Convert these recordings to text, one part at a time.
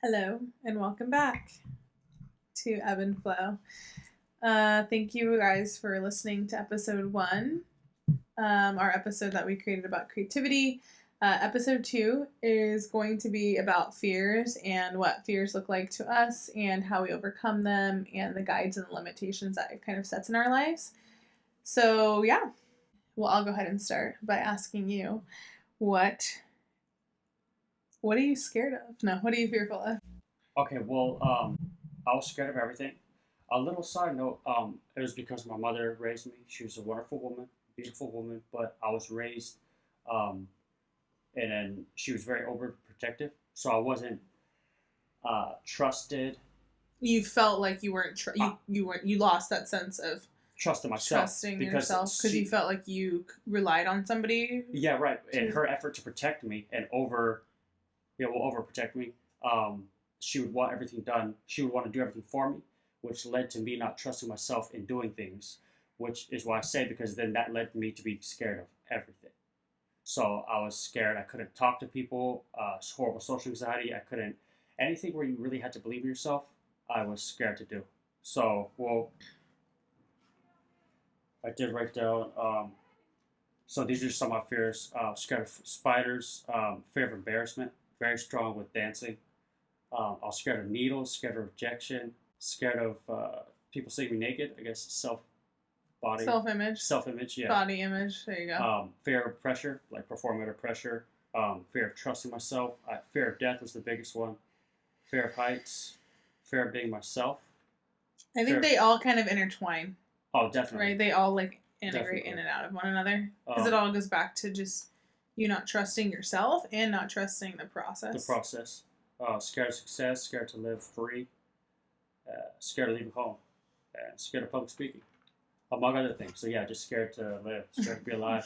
Hello and welcome back to Ebb and Flow. Thank you guys for listening to episode 1, our episode that we created about creativity. Episode 2 is going to be about fears and what fears look like to us and how we overcome them and the guides and the limitations that it kind of sets in our lives. So, yeah. Well, I'll go ahead and start by asking you, what are you scared of? No, what are you fearful of? Okay, well, I was scared of everything. A little side note, it was because my mother raised me. She was a wonderful woman, beautiful woman, but I was raised, um, and then she was very overprotective, so I wasn't trusted. You felt like you weren't Uh, you lost that sense of trusted myself trusting because yourself because you felt like you relied on somebody. yeah, right. In her effort to protect me and overprotect me, she would want everything done. She would want to do everything for me, which led to me not trusting myself in doing things, which is why I say because then that led me to be scared of everything. So I was scared. I couldn't talk to people. Horrible social anxiety. I couldn't anything where you really had to believe in yourself. I was scared to do. So I did write down. So these are some of my fears. Scared of spiders. Fear of embarrassment. Very strong with dancing. I was scared of needles, scared of rejection, scared of people seeing me naked. I guess Self-image, self image, yeah. body image. There you go. Fear of pressure, like performing under pressure. Fear of trusting myself. Fear of death was the biggest one. Fear of heights. Fear of being myself. I think Fear. they all kind of intertwine, Oh, definitely. right? They all like integrate Definitely. in and out of one another because it all goes back to just you not trusting yourself and not trusting the process. The process. Scared of success. Scared to live free. Scared of leaving home. And scared of public speaking, among other things. So yeah, just scared to live, scared to be alive.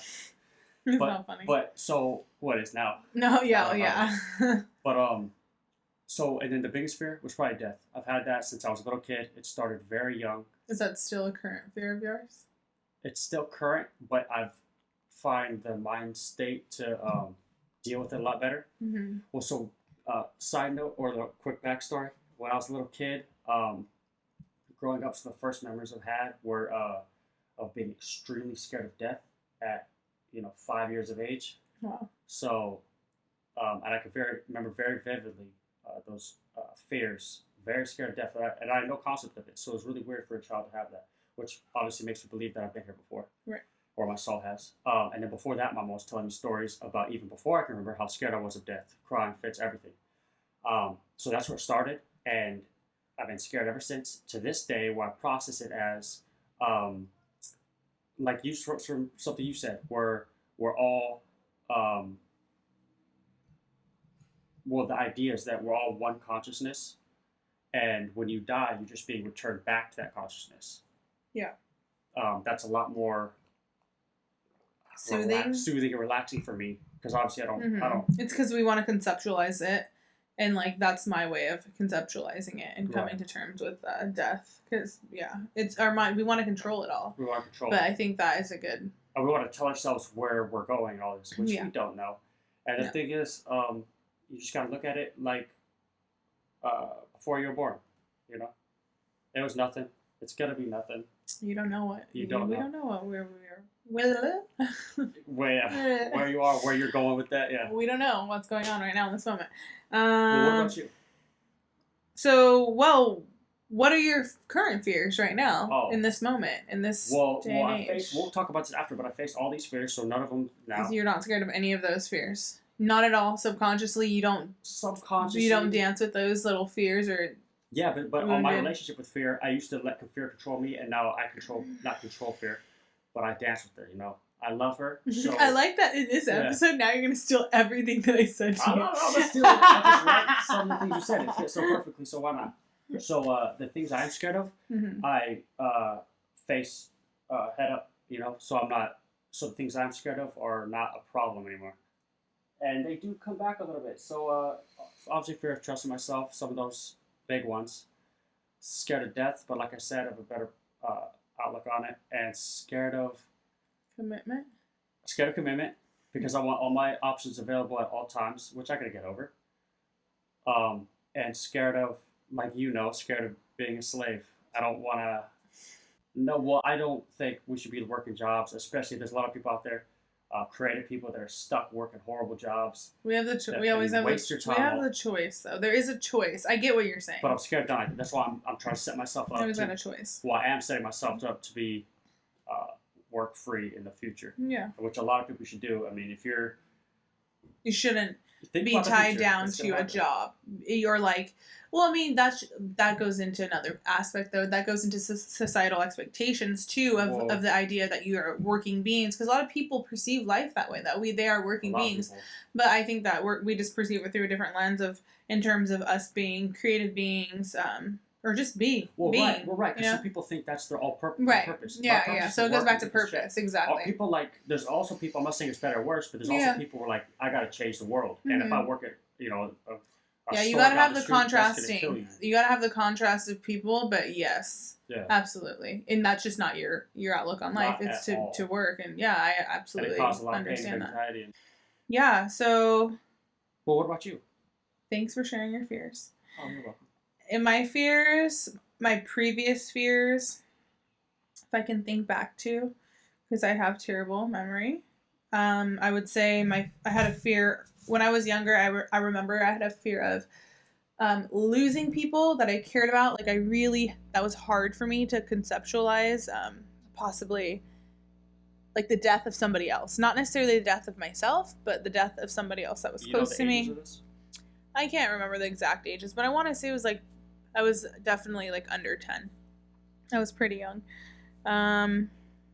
It's but not funny. but so what is now? No, yeah. But so and then the biggest fear was probably death. I've had that since I was a little kid. It started very young. Is that still a current fear of yours? It's still current, but I've find the mind state to deal with it a lot better. Mm-hmm. Well, so side note or a quick backstory. When I was a little kid, growing up, so the first memories I've had were of being extremely scared of death at 5 years of age. Wow. So, and I can remember very vividly those fears. Very scared of death, and I had no concept of it. So it was really weird for a child to have that, which obviously makes me believe that I've been here before, right? Or my soul has. And then before that, my mom was telling me stories about even before I can remember how scared I was of death, crying fits, everything. So that's where it started, and I've been scared ever since. To this day, where I process it as, like you from something you said, where we're all, well, the idea is that we're all one consciousness, and when you die, you're just being returned back to that consciousness. Yeah. That's a lot more soothing and relaxing for me because obviously I don't. It's because we want to conceptualize it, and like that's my way of conceptualizing it and coming to terms with death. Because it's our mind. We want to control it all. We want to control. But I think that is a good. And we want to tell ourselves where we're going and all this, which we don't know. And the thing is, you just gotta look at it like before you were born. It was nothing. It's gonna be nothing. You don't know what. We don't know what where we are. Where you are, where you're going with that, yeah. We don't know what's going on right now in this moment. Well, what about you? So, what are your current fears right now in this moment, in this day and age? We'll talk about this after, but I faced all these fears, so none of them now. You're not scared of any of those fears? Not at all. Subconsciously, you don't dance with those little fears or... Yeah, but on my relationship with fear, I used to let fear control me, and now I not control fear, but I dance with her, I love her. So, I like that in this episode, now you're going to steal everything that I said to you. I'm not going to steal it. I just like some of the things you said. It fits so perfectly, so why not? So the things I'm scared of, I face head up, so I'm not, so the things I'm scared of are not a problem anymore. And they do come back a little bit. So obviously fear of trusting myself, some of those big ones. Scared of death, but like I said, I have a better outlook on it. And scared of commitment. Scared of commitment because I want all my options available at all times, which I gotta get over. and scared of, like, scared of being a slave. I don't want to. No, well, I don't think we should be working jobs, especially there's a lot of people out there, creative people that are stuck working horrible jobs. We have the we always have the choice though. There is a choice. I get what you're saying. But I'm scared of dying. That's why I'm trying to set myself up. There's not a choice. Well, I am setting myself up to be work free in the future. Yeah. Which a lot of people should do. I mean, you shouldn't be tied down to a job. You're like, well, I mean, that goes into another aspect, though. That goes into societal expectations, too, of the idea that you are working beings. Because a lot of people perceive life that way, that they are working beings. But I think that we just perceive it through a different lens in terms of us being creative beings, or just being. Well, right. Because some people think that's their all purpose. Right. Purpose. Yeah. So it goes back to purpose. Exactly. People there's also people, I'm not saying it's better or worse, but there's also people who are like, I got to change the world. And if I work at, you gotta have the contrasting. You gotta have the contrast of people, but yes, absolutely, and that's just not your outlook on life. It's to work, and I absolutely understand that. Yeah. So. Well, what about you? Thanks for sharing your fears. Oh, you're welcome. In my previous fears, if I can think back to, because I have terrible memory, I would say I had a fear. When I was younger, I remember I had a fear of losing people that I cared about. Like, that was hard for me to conceptualize, possibly, like, the death of somebody else. Not necessarily the death of myself, but the death of somebody else that was close to me. I can't remember the exact ages, but I want to say it was, like, I was definitely, like, under 10. I was pretty young.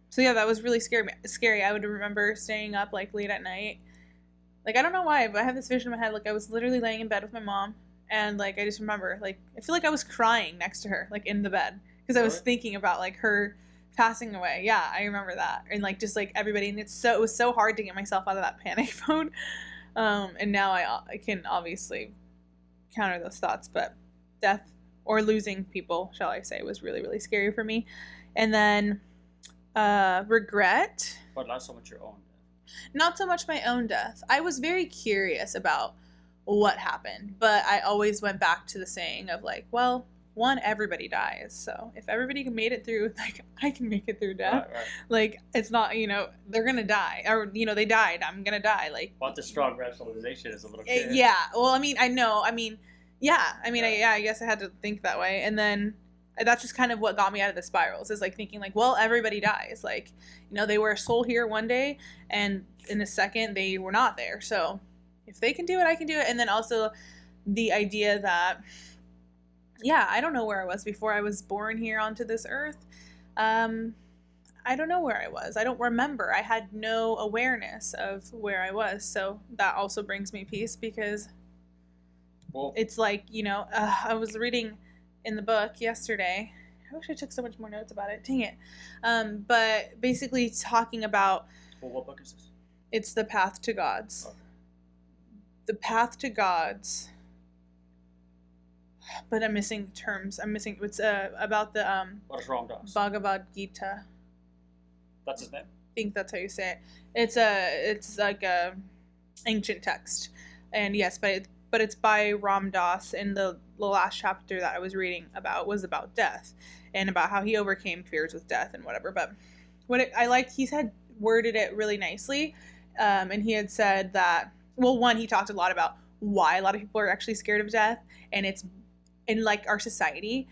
So, yeah, that was really scary. I would remember staying up, like, late at night. Like, I don't know why, but I have this vision in my head. Like, I was literally laying in bed with my mom, and, like, I just remember, like, I feel like I was crying next to her, like, in the bed, because I was thinking about, like, her passing away. Yeah, I remember that. And, like, just, like, everybody, and it was so hard to get myself out of that panic mode. And now I can obviously counter those thoughts, but death or losing people, shall I say, was really, really scary for me. And then regret. But not so much your own death. Not so much my own death. I was very curious about what happened, but I always went back to the saying of, like, well, everybody dies. So if everybody made it through, like, I can make it through death. Right. Like, it's not, they're going to die. Or, they died. I'm going to die. Like, want the strong rationalization as a little kid. Yeah. Well, I mean, I know. I mean, yeah. I mean, I guess I had to think that way. And then that's just kind of what got me out of the spirals, is, like, thinking, like, well, everybody dies. Like, they were a soul here one day, and in a second they were not there. So if they can do it, I can do it. And then also the idea that, I don't know where I was before I was born here onto this earth. I don't know where I was. I don't remember. I had no awareness of where I was. So that also brings me peace, because it's like, I was reading in the book yesterday. I wish I took so much more notes about it. Dang it. But basically talking about... Well, what book is this? It's The Path to Gods. Oh. The Path to Gods. But I'm missing terms. It's about the... What is Ram Dass? Bhagavad Gita. That's his name? I think that's how you say it. It's like a ancient text. And yes, but it's by Ram Dass, and the last chapter that I was reading about was about death, and about how he overcame fears with death and whatever. But I liked, he had worded it really nicely, and he had said that, well, one, he talked a lot about why a lot of people are actually scared of death, and it's in, like, our society,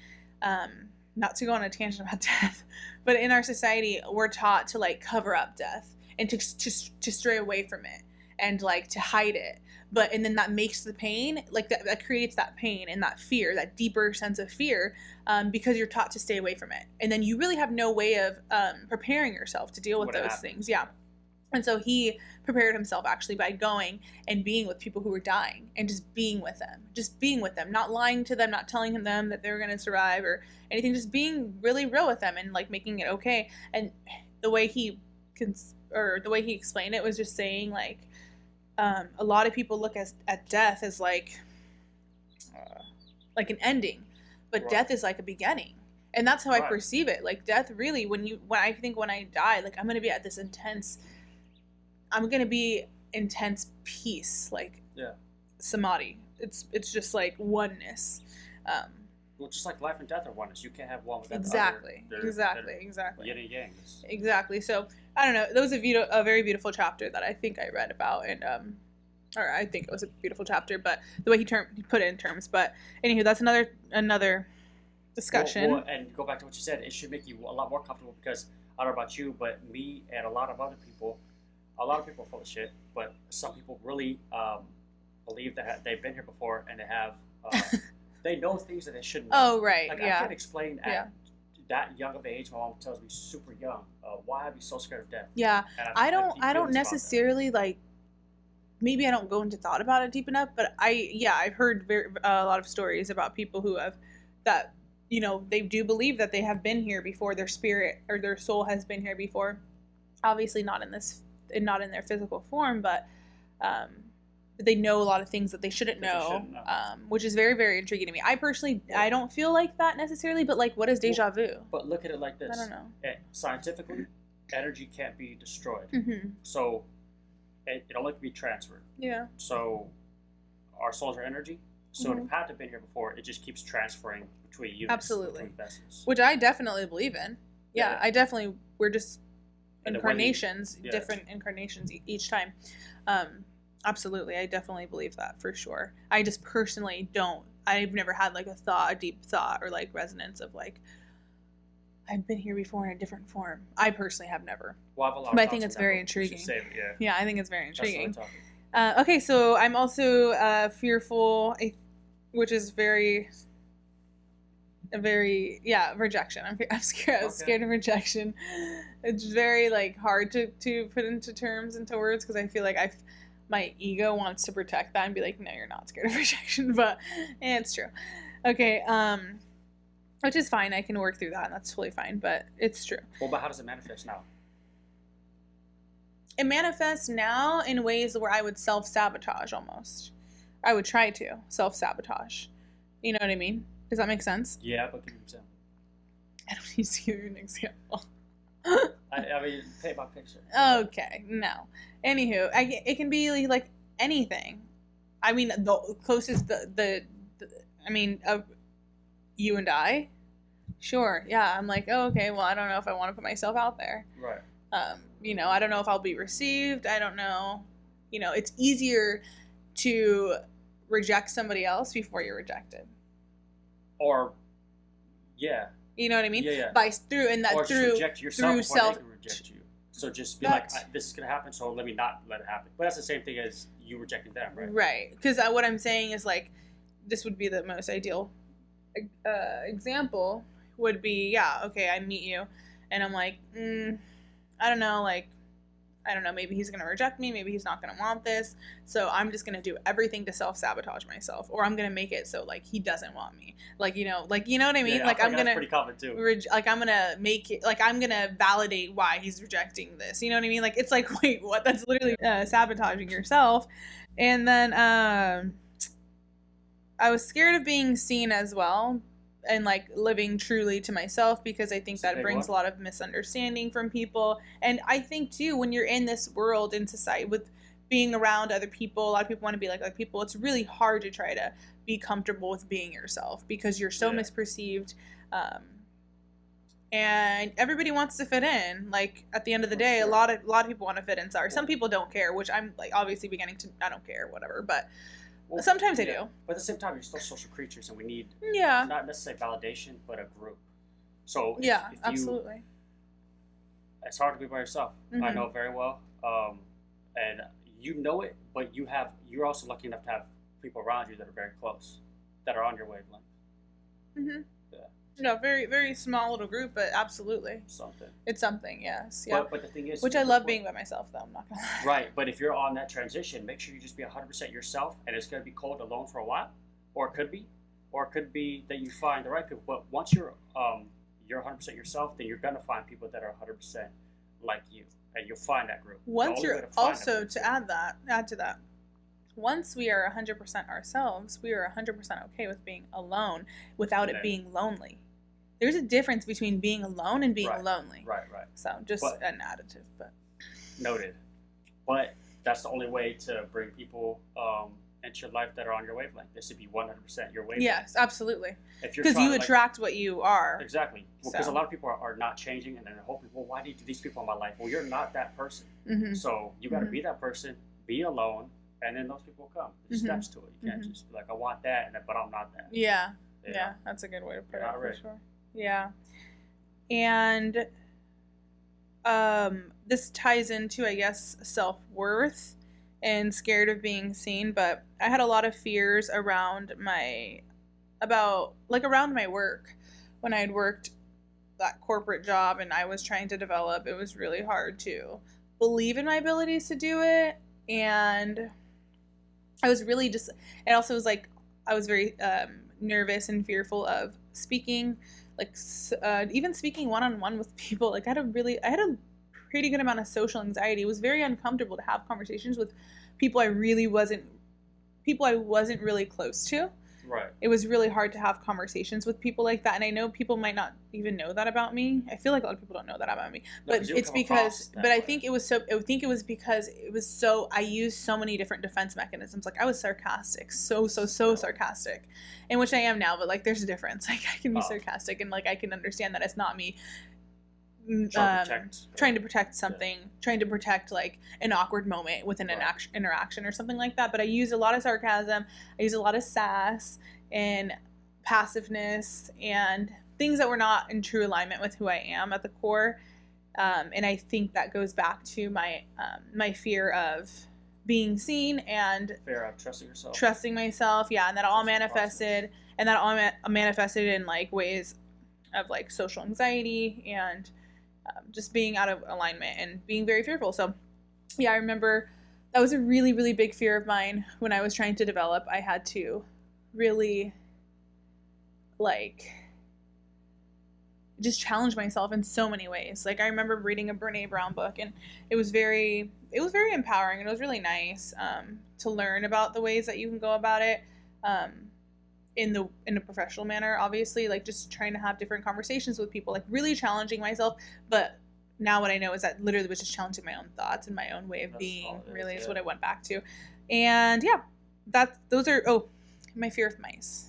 not to go on a tangent about death, but in our society, we're taught to, like, cover up death and to stray away from it and, like, to hide it. And then that makes the pain, like, that creates that pain and that fear, that deeper sense of fear, because you're taught to stay away from it. And then you really have no way of preparing yourself to deal with those things. Yeah. And so he prepared himself actually by going and being with people who were dying and just being with them, not lying to them, not telling them that they were going to survive or anything, just being really real with them and, like, making it okay. And the way he explained it was just saying, like, a lot of people look at death as like an ending, but death is like a beginning, and that's how I perceive it. Like, death really, when I die, like, I'm gonna be at this intense peace, like samadhi, it's just like oneness. Well, just like life and death are oneness. You can't have one without exactly, the other. Exactly. Yin and yang. Exactly. So I don't know. That was a very beautiful chapter that I think I read about, and or I think it was a beautiful chapter, but the way he put it in terms. But anywho, that's another discussion. Well, and go back to what you said. It should make you a lot more comfortable because I don't know about you, but me and a lot of other people, are full of shit. But some people really believe that they've been here before and they have. They know things that they shouldn't know. Oh, right, like, yeah. I can't explain at that young of age. My mom tells me super young, why I'd be so scared of death. Yeah, I don't necessarily like. Maybe I don't go into thought about it deep enough, but I've heard a lot of stories about people who have that. You know, they do believe that they have been here before. Their spirit or their soul has been here before. Obviously, not in their physical form, but. They know a lot of things that they shouldn't know, which is very, very intriguing to me. I personally, I don't feel like that necessarily, but like, what is deja vu? But look at it like this. I don't know. Scientifically, energy can't be destroyed. Mm-hmm. So it only can be transferred. Yeah. So our souls are energy. So if it had to have been here before, it just keeps transferring between units. Absolutely. Between vessels. Which I definitely believe in. Yeah. We're just incarnations, different incarnations each time. Absolutely, I definitely believe that for sure. I just personally don't. I've never had like a deep thought or like resonance of like I've been here before in a different form. I personally have never. Well, I have a lot but of I think it's very intriguing. Save it, yeah, I think it's very intriguing. That's Okay, so I'm also fearful, which is rejection. I'm scared. I'm scared of rejection. It's very like hard to put into words because I feel like my ego wants to protect that and be like, no, you're not scared of rejection, but it's true. Okay, which is fine. I can work through that, and that's totally fine, but it's true. Well, but how does it manifest now? It manifests now in ways where I would self-sabotage almost. I would try to self-sabotage. You know what I mean? Does that make sense? Yeah, but give me an example. I don't need to give you an example. I mean, paint my picture. Okay, no. Anywho, it can be like anything. I mean, the closest of you and I. Sure, yeah. I'm like, oh, okay. Well, I don't know if I want to put myself out there. Right. I don't know if I'll be received. I don't know. It's easier to reject somebody else before you're rejected. Or, yeah. You know what I mean? Yeah. Or through reject yourself through self. They can reject you. So just be like, this is gonna happen, so let me not let it happen. But that's the same thing as you rejecting them, right? Right. Because what I'm saying is like, this would be the most ideal example. Would be okay. I meet you, and I'm like, I don't know, maybe he's going to reject me, maybe he's not going to want this, so I'm just going to do everything to self-sabotage myself, or I'm going to make it so, like, he doesn't want me, you know what I mean? Yeah, like, I'm going to, pretty common too. I'm going to make it, like, I'm going to validate why he's rejecting this, you know what I mean? Like, it's like, wait, what? That's literally sabotaging yourself. And then, I was scared of being seen as well, and like living truly to myself, because I think that brings a lot of misunderstanding from people. And I think too, when you're in this world, in society, with being around other people, a lot of people want to be like people. It's really hard to try to be comfortable with being yourself because you're so misperceived. And everybody wants to fit in. Like at the end of the day, a lot of people want to fit in. Sorry, some people don't care, which I'm like obviously beginning to. I don't care, whatever, but. Well, sometimes I do. But at the same time, you're still social creatures, and we need not necessarily validation, but a group. So if absolutely. It's hard to be by yourself. Mm-hmm. I know it very well, and you know it. But you're also lucky enough to have people around you that are very close, that are on your wavelength. Mm-hmm. Yeah. No, very, very small little group, but absolutely. Something. It's something, yes. Yeah. But the thing is... Which I love being by myself, though, I'm not going to lie. Right, but if you're on that transition, make sure you just be 100% yourself, and it's going to be cold alone for a while, or it could be that you find the right people. But once you're 100% yourself, then you're going to find people that are 100% like you, and you'll find that group. Once you're also, to add to that, once we are 100% ourselves, we are 100% okay with being alone without it being lonely. There's a difference between being alone and being lonely. Right. So just an additive, but noted. But that's the only way to bring people into your life that are on your wavelength. This should be 100% your wavelength. Yes, absolutely. If you're Because you like, attract what you are. Exactly. Because a lot of people are not changing, and they're hoping, well, why do these people in my life? Well, you're not that person. So you got to be that person, be alone, and then those people will come. There's steps to it. You can't just be like, I want that, but I'm not that. Yeah. Yeah, that's a good way to put it, for sure. Yeah. And this ties into, I guess, self-worth and scared of being seen, but I had a lot of fears around my work. When I had worked that corporate job and I was trying to develop, it was really hard to believe in my abilities to do it, and I was really just, it also was like, I was very nervous and fearful of speaking, like even speaking one-on-one with people. Like I had a pretty good amount of social anxiety. It was very uncomfortable to have conversations with people I wasn't really close to. Right. It was really hard to have conversations with people like that, and I know people might not even know that about me. I feel like a lot of people don't know that about me, but it's because. But I think it was because it was so. I used so many different defense mechanisms. Like I was sarcastic, so sarcastic, and which I am now. But like, there's a difference. Like I can be sarcastic, and like I can understand that it's not me. Trying to protect something, trying to protect like an awkward moment within an interaction or something like that. But I used a lot of sarcasm, I used a lot of sass and passiveness and things that were not in true alignment with who I am at the core. And I think that goes back to my fear of being seen and fear of trusting myself. Yeah, and that all manifested in like ways of like social anxiety and just being out of alignment and being very fearful. So yeah, I remember that was a really, really big fear of mine when I was trying to develop. I had to really like just challenge myself in so many ways. Like I remember reading a Brene Brown book, and it was very empowering, and it was really nice to learn about the ways that you can go about it in a professional manner, obviously, like just trying to have different conversations with people, like really challenging myself. But now what I know is that literally was just challenging my own thoughts and my own way of being, really is what I went back to. And yeah, those are my fear of mice.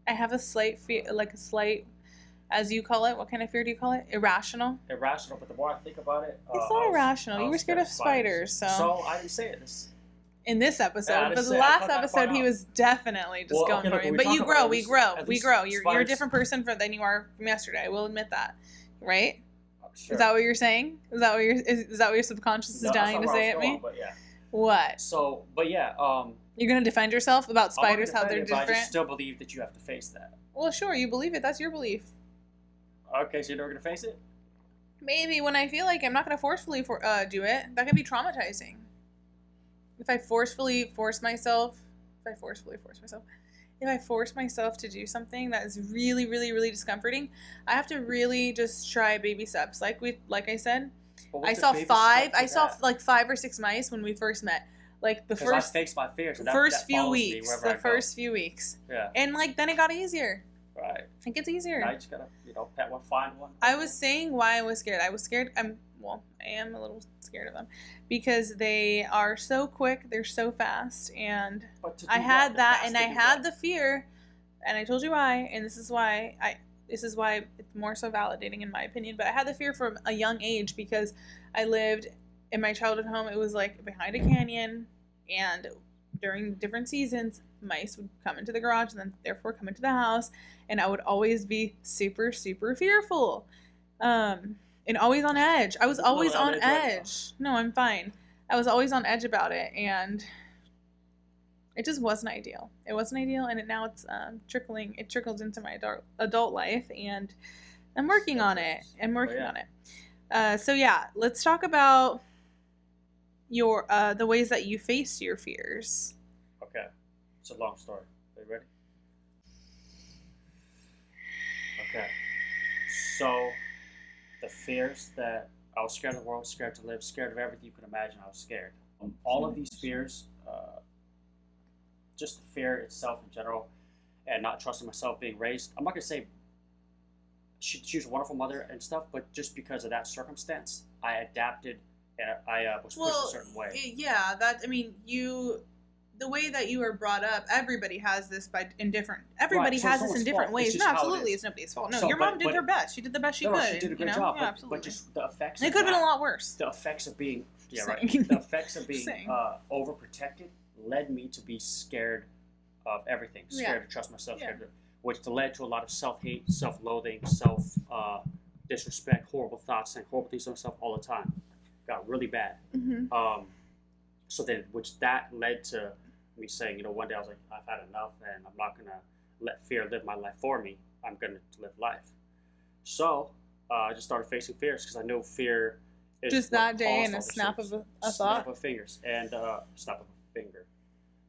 I have a slight fear, as you call it. What kind of fear do you call it? Irrational, but the more I think about it, it's not irrational. You were scared of spiders, so I didn't say it in this episode, but the last episode he was definitely just going for it. But we grow. You're a different person than you are from yesterday. I will admit that, right? Sure. Is that what you're saying? Is that what your subconscious is dying to say at me? But yeah. What? So, but yeah, you're gonna defend yourself about spiders, how they're different. But I just still believe that you have to face that. Well, sure, you believe it. That's your belief. Okay, so you're never gonna face it? Maybe when I feel like I'm not gonna forcefully do it. That can be traumatizing. If I force myself to do something that is really, really, really discomforting, I have to really just try baby steps. Like I said, I saw 5 or 6 mice when we first met. Like the first, I faced my fears. The first few weeks. Yeah. And like then it got easier. Right. It gets easier. Now you just gotta, pet one, find one. I was saying why I was scared. I am a little scared of them because they are so quick, they're so fast, and I had that, and I had the fear, and I told you why, and this is why it's more so validating in my opinion. But I had the fear from a young age because I lived in my childhood home. It was like behind a canyon, and during different seasons, mice would come into the garage and then therefore come into the house, and I would always be super, super fearful. And always on edge. I was always on edge. No, I'm fine. I was always on edge about it, and it just wasn't ideal. It wasn't ideal, and now it's trickling. It trickles into my adult life, and I'm working on it. So yeah, let's talk about your the ways that you face your fears. Okay, it's a long story. Are you ready? Okay, so the fears that I was scared of the world, scared to live, scared of everything you could imagine. I was scared. All of these fears, just the fear itself in general, and not trusting myself, being raised. I'm not gonna say she was a wonderful mother and stuff, but just because of that circumstance, I adapted and I was pushed a certain way. Yeah, the way that you were brought up, everybody has this different ways. No, absolutely, it's nobody's fault. No, So, your mom did her best. She did the best she could. She did a great job. Yeah, but just the effects. It could have been a lot worse. The effects of being Saying. The effects of being overprotected led me to be scared of everything. Scared to trust myself. Which led to a lot of self-hate, self-loathing, disrespect, horrible thoughts, and horrible things to myself all the time. Got really bad. Mm-hmm. So then, which that led to me saying, one day I was like, I've had enough, and I'm not gonna let fear live my life for me. I'm gonna live life. So I just started facing fears because I know fear is just that day in a snap of a thought, snap of fingers, and snap of a finger.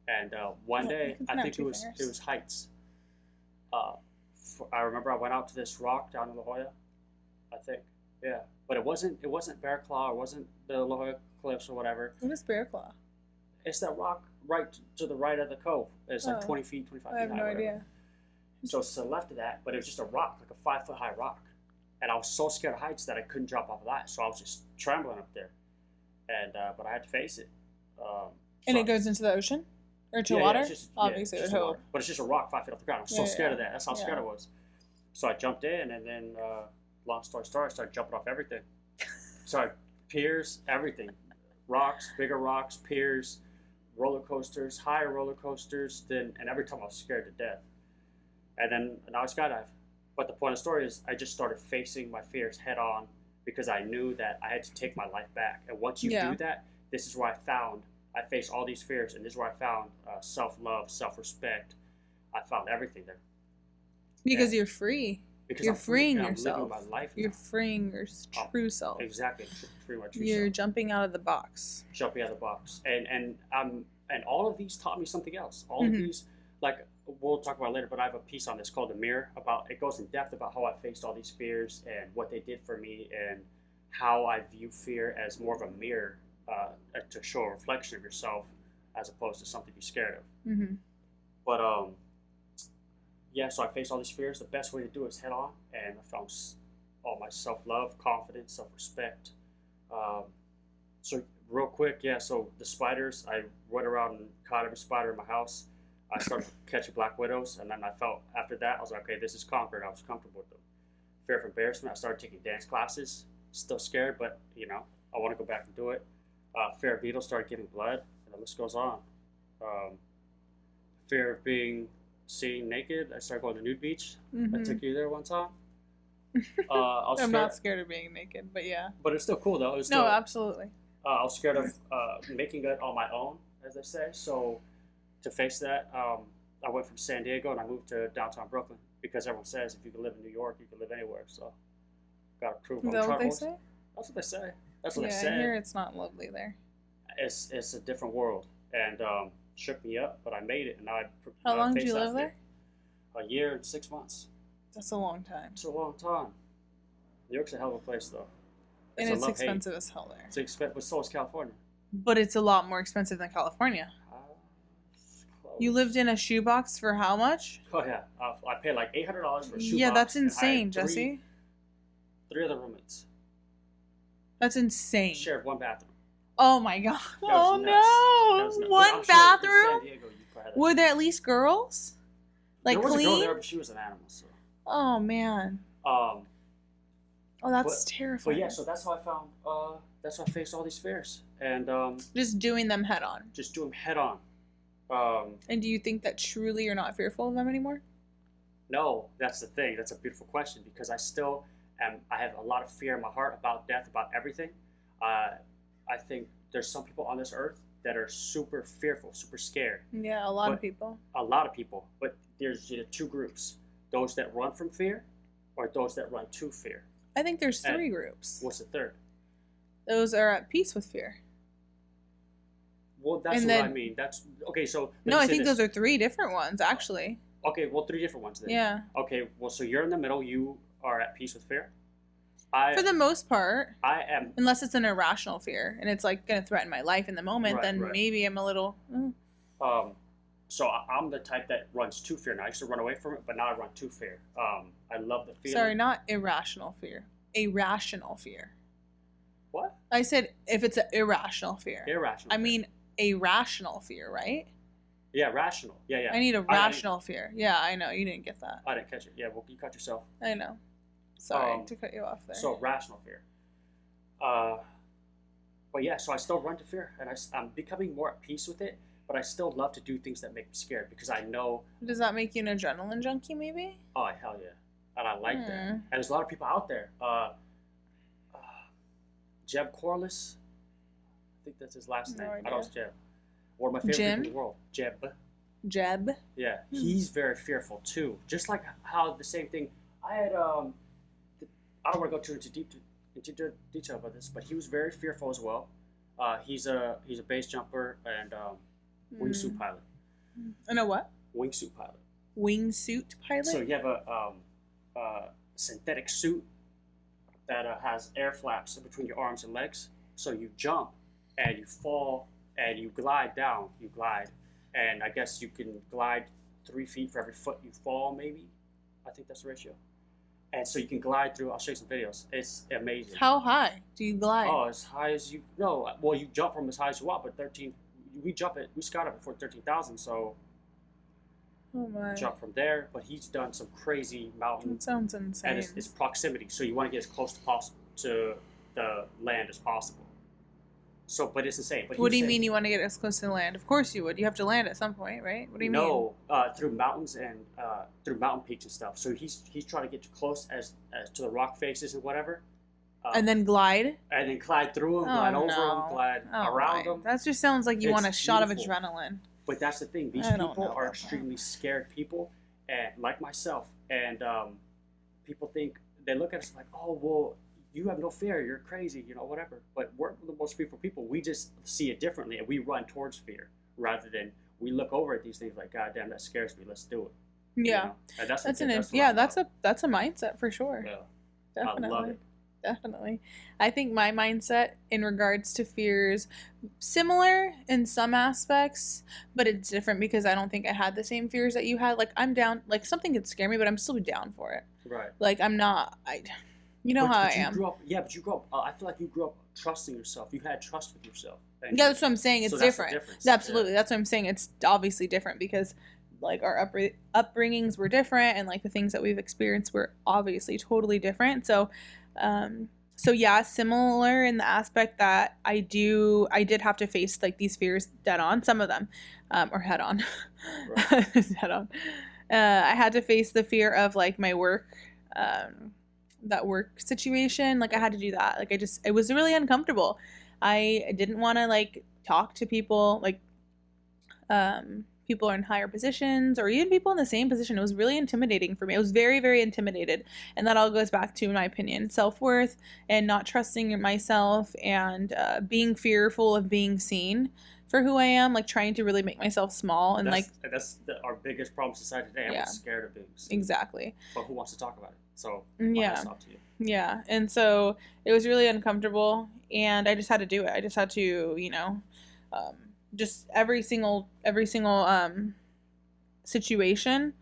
And one day, I think it was heights. I remember I went out to this rock down in La Jolla, I think. Yeah, but it wasn't Bear Claw, it wasn't the La Jolla Cliffs or whatever. What is Bear Claw? It's that rock right to the right of the cove. It's like 20 feet, 25 feet high. I have no idea. So it's to the left of that, but it was just a rock, like a 5-foot high rock. And I was so scared of heights that I couldn't drop off of that. So I was just trembling up there. And but I had to face it. And it goes into the ocean? Or to water? Obviously, it would but it's just a rock 5 feet off the ground. I was so scared of that. That's how scared I was. So I jumped in, and then, long story short, I started jumping off everything. So piers, everything. Rocks, bigger rocks, piers, roller coasters, higher roller coasters. And every time I was scared to death. And then now I skydive. But the point of the story is I just started facing my fears head on because I knew that I had to take my life back. And once you do that, this is where I faced all these fears, and this is where I found self-love, self-respect. I found everything there. Because you're free. Because you're freeing yourself. I'm living my life now. You're freeing your true self. Exactly, free my true self. You're jumping out of the box. Jumping out of the box, and all of these taught me something else. All of these, like we'll talk about later, but I have a piece on this called "The Mirror." It goes in depth about how I faced all these fears and what they did for me, and how I view fear as more of a mirror. To show a reflection of yourself as opposed to something to be scared of. Mm-hmm. But so I faced all these fears. The best way to do it is head on, and I found all my self-love, confidence, self-respect. So real quick, so the spiders, I went around and caught every spider in my house. I started catching black widows, and then I felt after that, I was like, okay, this is conquered. I was comfortable with them. Fear of embarrassment, I started taking dance classes. Still scared, but I want to go back and do it. Fear of needles, started giving blood, and the list goes on. Fear of being seen naked, I started going to nude beach. I took you there one time. I'm not scared of being naked, but yeah. But it's still cool though. No, absolutely. I was scared of making it on my own, as they say. So to face that, I went from San Diego and I moved to downtown Brooklyn because everyone says if you can live in New York, you can live anywhere. So got to prove. Is that what they say? That's what they say. That's what they say. I hear it's not lovely there. It's a different world, and shook me up, but I made it, and now How long did you live there? A year and 6 months. That's a long time. It's a long time. New York's a hell of a place, though. And it's expensive as hell there. It's expensive, but so is California. But it's a lot more expensive than California. You lived in a shoebox for how much? Oh yeah, I paid like $800 for a shoebox. Yeah, that's insane, Jesse. Three other roommates. That's insane. Shared one bathroom. Oh my god. Oh no. One bathroom? San Diego, were there at least girls? Like there was clean? a girl there, but she was an animal. So. Oh man. Oh, that's terrifying. But yeah, so that's how I found. That's how I faced all these fears, and just doing them head on. Just do them head on. And do you think that truly you're not fearful of them anymore? No, that's the thing. That's a beautiful question because I still am. I have a lot of fear in my heart about death, about everything. I think there's some people on this earth that are super fearful, super scared. Yeah, a lot of people. A lot of people. But there's two groups. Those that run from fear or those that run to fear. I think there's three groups. What's the third? Those are at peace with fear. Well, that's what I mean. That's okay, so... No, I think those are three different ones, actually. Okay, well, three different ones then. Yeah. Okay, well, so you're in the middle. You are at peace with fear? For the most part. I am. Unless it's an irrational fear and it's like going to threaten my life in the moment, then maybe I'm a little. So I'm the type that runs to fear. Now I used to run away from it, but now I run to fear. I love the feeling. Sorry, not irrational fear. A rational fear. What? I said if it's an irrational fear. Irrational. I mean a rational fear, right? Yeah, rational. Yeah. I need a rational fear. Yeah, I know. You didn't get that. I didn't catch it. Yeah, well, you caught yourself. I know. Sorry to cut you off there. So rational fear. But yeah, so I still run to fear, and I'm becoming more at peace with it. But I still love to do things that make me scared because I know. Does that make you an adrenaline junkie, maybe? Oh hell yeah, and I like that. And there's a lot of people out there. Jeb Corliss, I think that's his last name. I don't know, Jeb. One of my favorite people in the world. Jeb. Yeah, he's very fearful too. Just like how the same thing. I had I don't want to go too into detail about this, but he was very fearful as well. He's a base jumper and wingsuit pilot. And a what? Wingsuit pilot. Wingsuit pilot. So you have a synthetic suit that has air flaps between your arms and legs. So you jump and you fall and you glide down. You glide, and I guess you can glide 3 feet for every foot you fall. Maybe, I think that's the ratio. And so you can glide through. I'll show you some videos. It's amazing. How high do you glide? Oh, as high as you. No, well, you jump from as high as you want, but 13. We skydive before 13,000, so. Oh my. Jump from there, but he's done some crazy mountain. That sounds insane. And it's proximity, so you want to get as close to the land as possible. So, but it's insane. But what do you mean you want to get as close to the land? Of course you would. You have to land at some point, right? What do you mean? No, through mountains and through mountain peaks and stuff. So he's trying to get close as to the rock faces and whatever. And then glide? And then glide through them, glide over them, glide around them. That just sounds like you want a shot of adrenaline. But that's the thing. These people are extremely scared people, and like myself. And people think, they look at us like, oh, well, you have no fear. You're crazy, whatever. But we're the most fearful people. We just see it differently, and we run towards fear rather than we look over at these things like, God damn, that scares me. Let's do it. Yeah, And that's a mindset for sure. Yeah, definitely. I love it. Definitely. I think my mindset in regards to fears similar in some aspects, but it's different because I don't think I had the same fears that you had. Like I'm down, like something could scare me, but I'm still down for it. Right. Like I'm not. But I am. But you grew up. I feel like you grew up trusting yourself. You had trust with yourself. Yeah, that's what I'm saying. It's different. Absolutely, that's what I'm saying. It's obviously different because like our upbringings were different, and like the things that we've experienced were obviously totally different. So yeah, similar in the aspect that I did have to face like these fears dead on, some of them, or head on, right. Head on. I had to face the fear of like my work, that work situation. Like I had to do that. Like it was really uncomfortable. I didn't want to like talk to people, like, people in higher positions or even people in the same position. It was really intimidating for me. I was very, very intimidated. And that all goes back to, in my opinion, self-worth and not trusting myself and being fearful of being seen for who I am, like trying to really make myself small. And that's our biggest problem in society today. I'm scared of being seen. Exactly. But who wants to talk about it? So yeah. It's up to you. Yeah. And so it was really uncomfortable and I just had to do it. I just had to, just every single situation,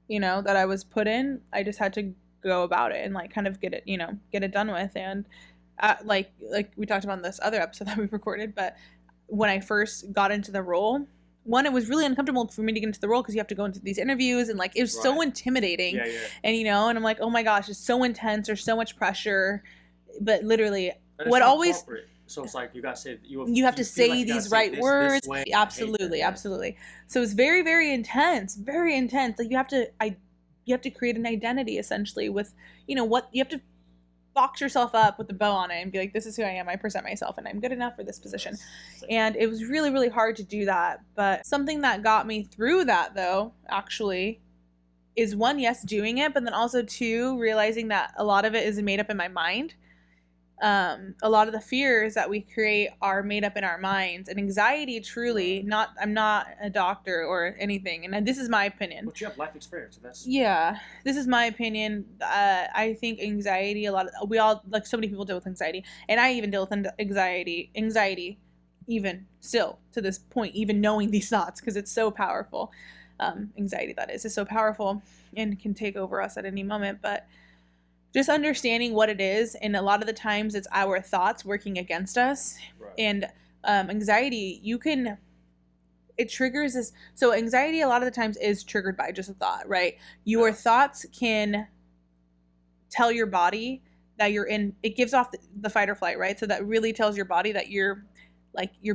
that I was put in, I just had to go about it and like kind of get it done with. And like we talked about in this other episode that we recorded, but when I first got into the role, one, it was really uncomfortable for me to get into the role because you have to go into these interviews and like it was so intimidating. Yeah. And and I'm like, oh my gosh, it's so intense. There's so much pressure. But literally, what always corporate. So it's like you gotta say you have to say like these right words. Absolutely. So it's very, very intense. Very intense. Like you have to create an identity essentially with what you have to box yourself up with a bow on it and be like, this is who I am. I present myself and I'm good enough for this position. And it was really, really hard to do that. But something that got me through that though, actually, is one, yes, doing it, but then also two, realizing that a lot of it is made up in my mind. A lot of the fears that we create are made up in our minds, and anxiety truly I'm not a doctor or anything, and this is my opinion. But you have life experience, and this is my opinion. I think anxiety, we all, like so many people deal with anxiety, and I even deal with anxiety even still to this point, even knowing these thoughts, because it's so powerful. Anxiety, that is so powerful and can take over us at any moment. But just understanding what it is, and a lot of the times it's our thoughts working against us. Right. And anxiety, it triggers this. So anxiety a lot of the times is triggered by just a thought, right? Your thoughts can tell your body that you're in, it gives off the fight or flight, right? So that really tells your body that you're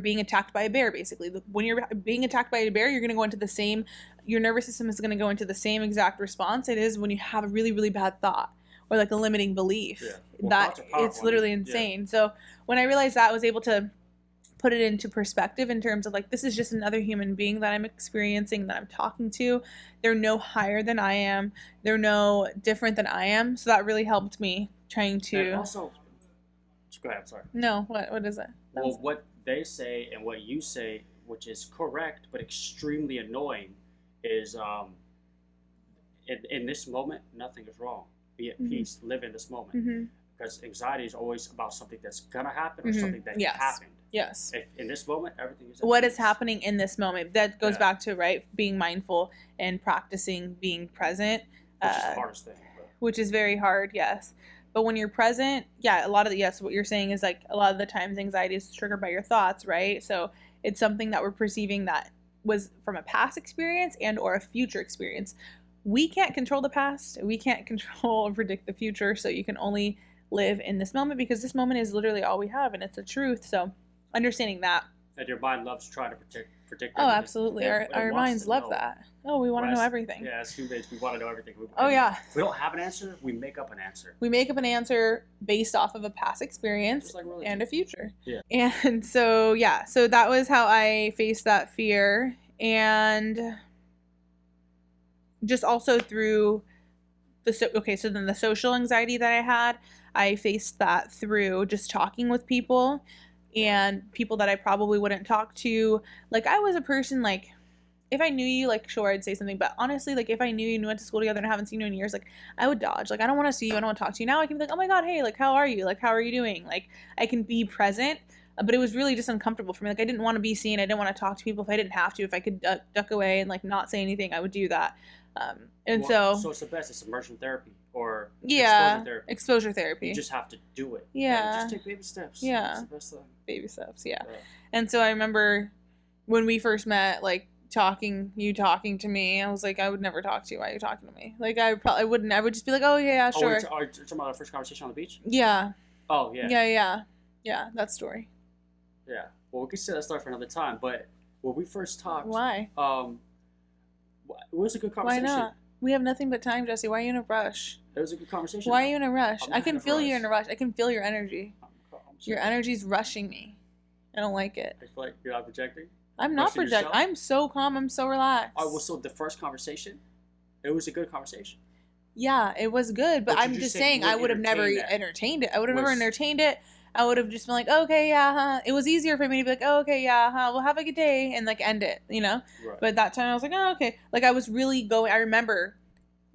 being attacked by a bear, basically. When you're being attacked by a bear, you're going to go into the same, your nervous system is going to go into the same exact response it is when you have a really, really bad thought or like a limiting belief. Yeah. Well, that it's literally insane. Yeah. So when I realized that, I was able to put it into perspective in terms of like, this is just another human being that I'm experiencing, that I'm talking to. They're no higher than I am. They're no different than I am. So that really helped me trying to. And also, go ahead. Sorry. No. What is it? Well, what they say and what you say, which is correct but extremely annoying, is in this moment nothing is wrong. Be at peace. Live in this moment. Because anxiety is always about something that's gonna happen or something that happened. Yes. If in this moment, everything is. What is happening in this moment? That goes back to being mindful and practicing being present. Which is the hardest thing. Which is very hard, yes. But when you're present, a lot of what you're saying is like a lot of the times anxiety is triggered by your thoughts, right? So it's something that we're perceiving that was from a past experience and or a future experience. We can't control the past. We can't control or predict the future. So you can only live in this moment because this moment is literally all we have and it's the truth. So understanding that. And your mind loves trying to predict everything. Oh, absolutely. Our minds love that. Oh, we want to know everything. Yeah, as humans, we want to know everything. If we don't have an answer, we make up an answer. We make up an answer based off of a past experience and a future. Yeah. And so that was how I faced that fear. And just also through so then the social anxiety that I had, I faced that through just talking with people and people that I probably wouldn't talk to. Like, I was a person, like, if I knew you, like, sure, I'd say something. But honestly, like, if I knew you and went to school together and I haven't seen you in years, like, I would dodge. Like, I don't want to see you. I don't want to talk to you. Now I can be like, oh my God, hey, like, how are you? Like, how are you doing? Like, I can be present. But it was really just uncomfortable for me. Like, I didn't want to be seen. I didn't want to talk to people if I didn't have to. If I could duck away and, like, not say anything, I would do that. So it's the best. It's immersion therapy or exposure therapy. You just have to do it. Yeah. Just take baby steps. Yeah. That's the best thing. Baby steps. Yeah. And so I remember when we first met, like, you talking to me, I was like, I would never talk to you. Why are you talking to me? Like, I probably wouldn't. I would just be like, oh yeah, sure. Are you talking about our first conversation on the beach? Yeah. Oh yeah. Yeah. That story. Yeah. Well, we could say that story for another time. But when we first talked, why? It was a good conversation. Why not? We have nothing but time, Jesse. Why are you in a rush? It was a good conversation. Why are you in a rush? I can feel you in a rush. I can feel your energy. Your energy's rushing me. I don't like it. I feel like you're not projecting. I'm not projecting. I'm so calm. I'm so relaxed. Oh, well, so the first conversation, it was a good conversation. Yeah, it was good. But I'm just saying I would have never entertained it. I would have never entertained it. I would have just been like, okay, yeah, huh. It was easier for me to be like, oh, okay, yeah, huh. Well, have a good day, and, like, end it, you know? Right. But that time I was like, oh, okay. Like, I was really I remember,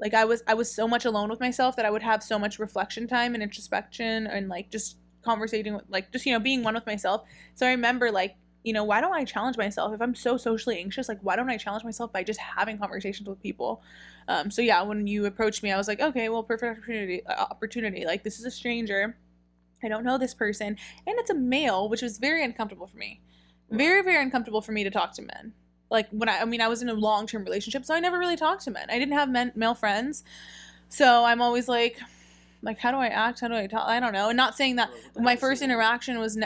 like, I was so much alone with myself that I would have so much reflection time and introspection and, like, just conversating with, like, just, you know, being one with myself. So I remember, like, you know, why don't I challenge myself? If I'm so socially anxious, like, why don't I challenge myself by just having conversations with people? So, yeah, when you approached me, I was like, okay, well, perfect opportunity. Like, this is a stranger. I don't know this person, and it's a male, which was very uncomfortable for me. Very, very uncomfortable for me to talk to men. Like, when I was in a long-term relationship, so I never really talked to men. I didn't have male friends, so I'm always like, how do I act? How do I talk? I don't know. And not saying that my first interaction was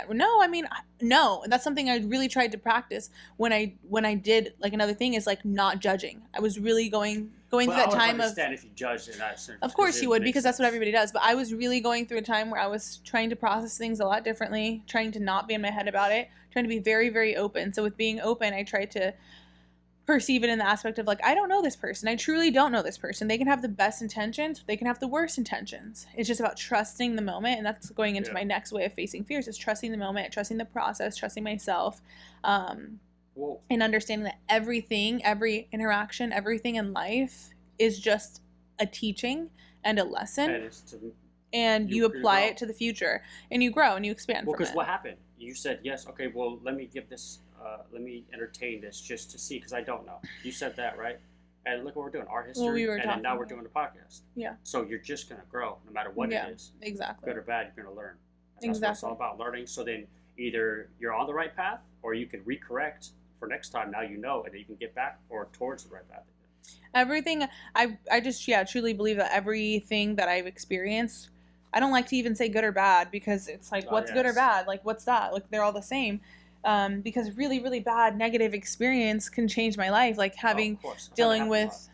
no. That's something I really tried to practice when I did, like, another thing is, like, not judging. I was really going through that time of. If you judged in that sense. Of course you would, because that's what everybody does. But I was really going through a time where I was trying to process things a lot differently, trying to not be in my head about it, trying to be very, very open. So with being open, I tried to perceive it in the aspect of, like, I don't know this person. I truly don't know this person. They can have the best intentions. They can have the worst intentions. It's just about trusting the moment. And that's going into my next way of facing fears, is trusting the moment, trusting the process, trusting myself, and understanding that everything, every interaction, everything in life is just a teaching and a lesson. And you apply it to the future. And you grow and you expand from it. Because what happened? You said, yes, okay, well, let me give this... let me entertain this just to see, because I don't know. You said that, right? And look what we're doing, our history, and now we're doing the podcast. Yeah. So you're just going to grow, no matter what it is. Exactly. Good or bad, you're going to learn. And that's what it's all about, learning. So then either you're on the right path, or you can recorrect for next time, now you know, and then you can get back or towards the right path. Everything, I just, yeah, truly believe that everything that I've experienced, I don't like to even say good or bad, because it's like, what's good or bad? Like, what's that? Like, they're all the same. Because really, really bad negative experience can change my life. Like having, dealing with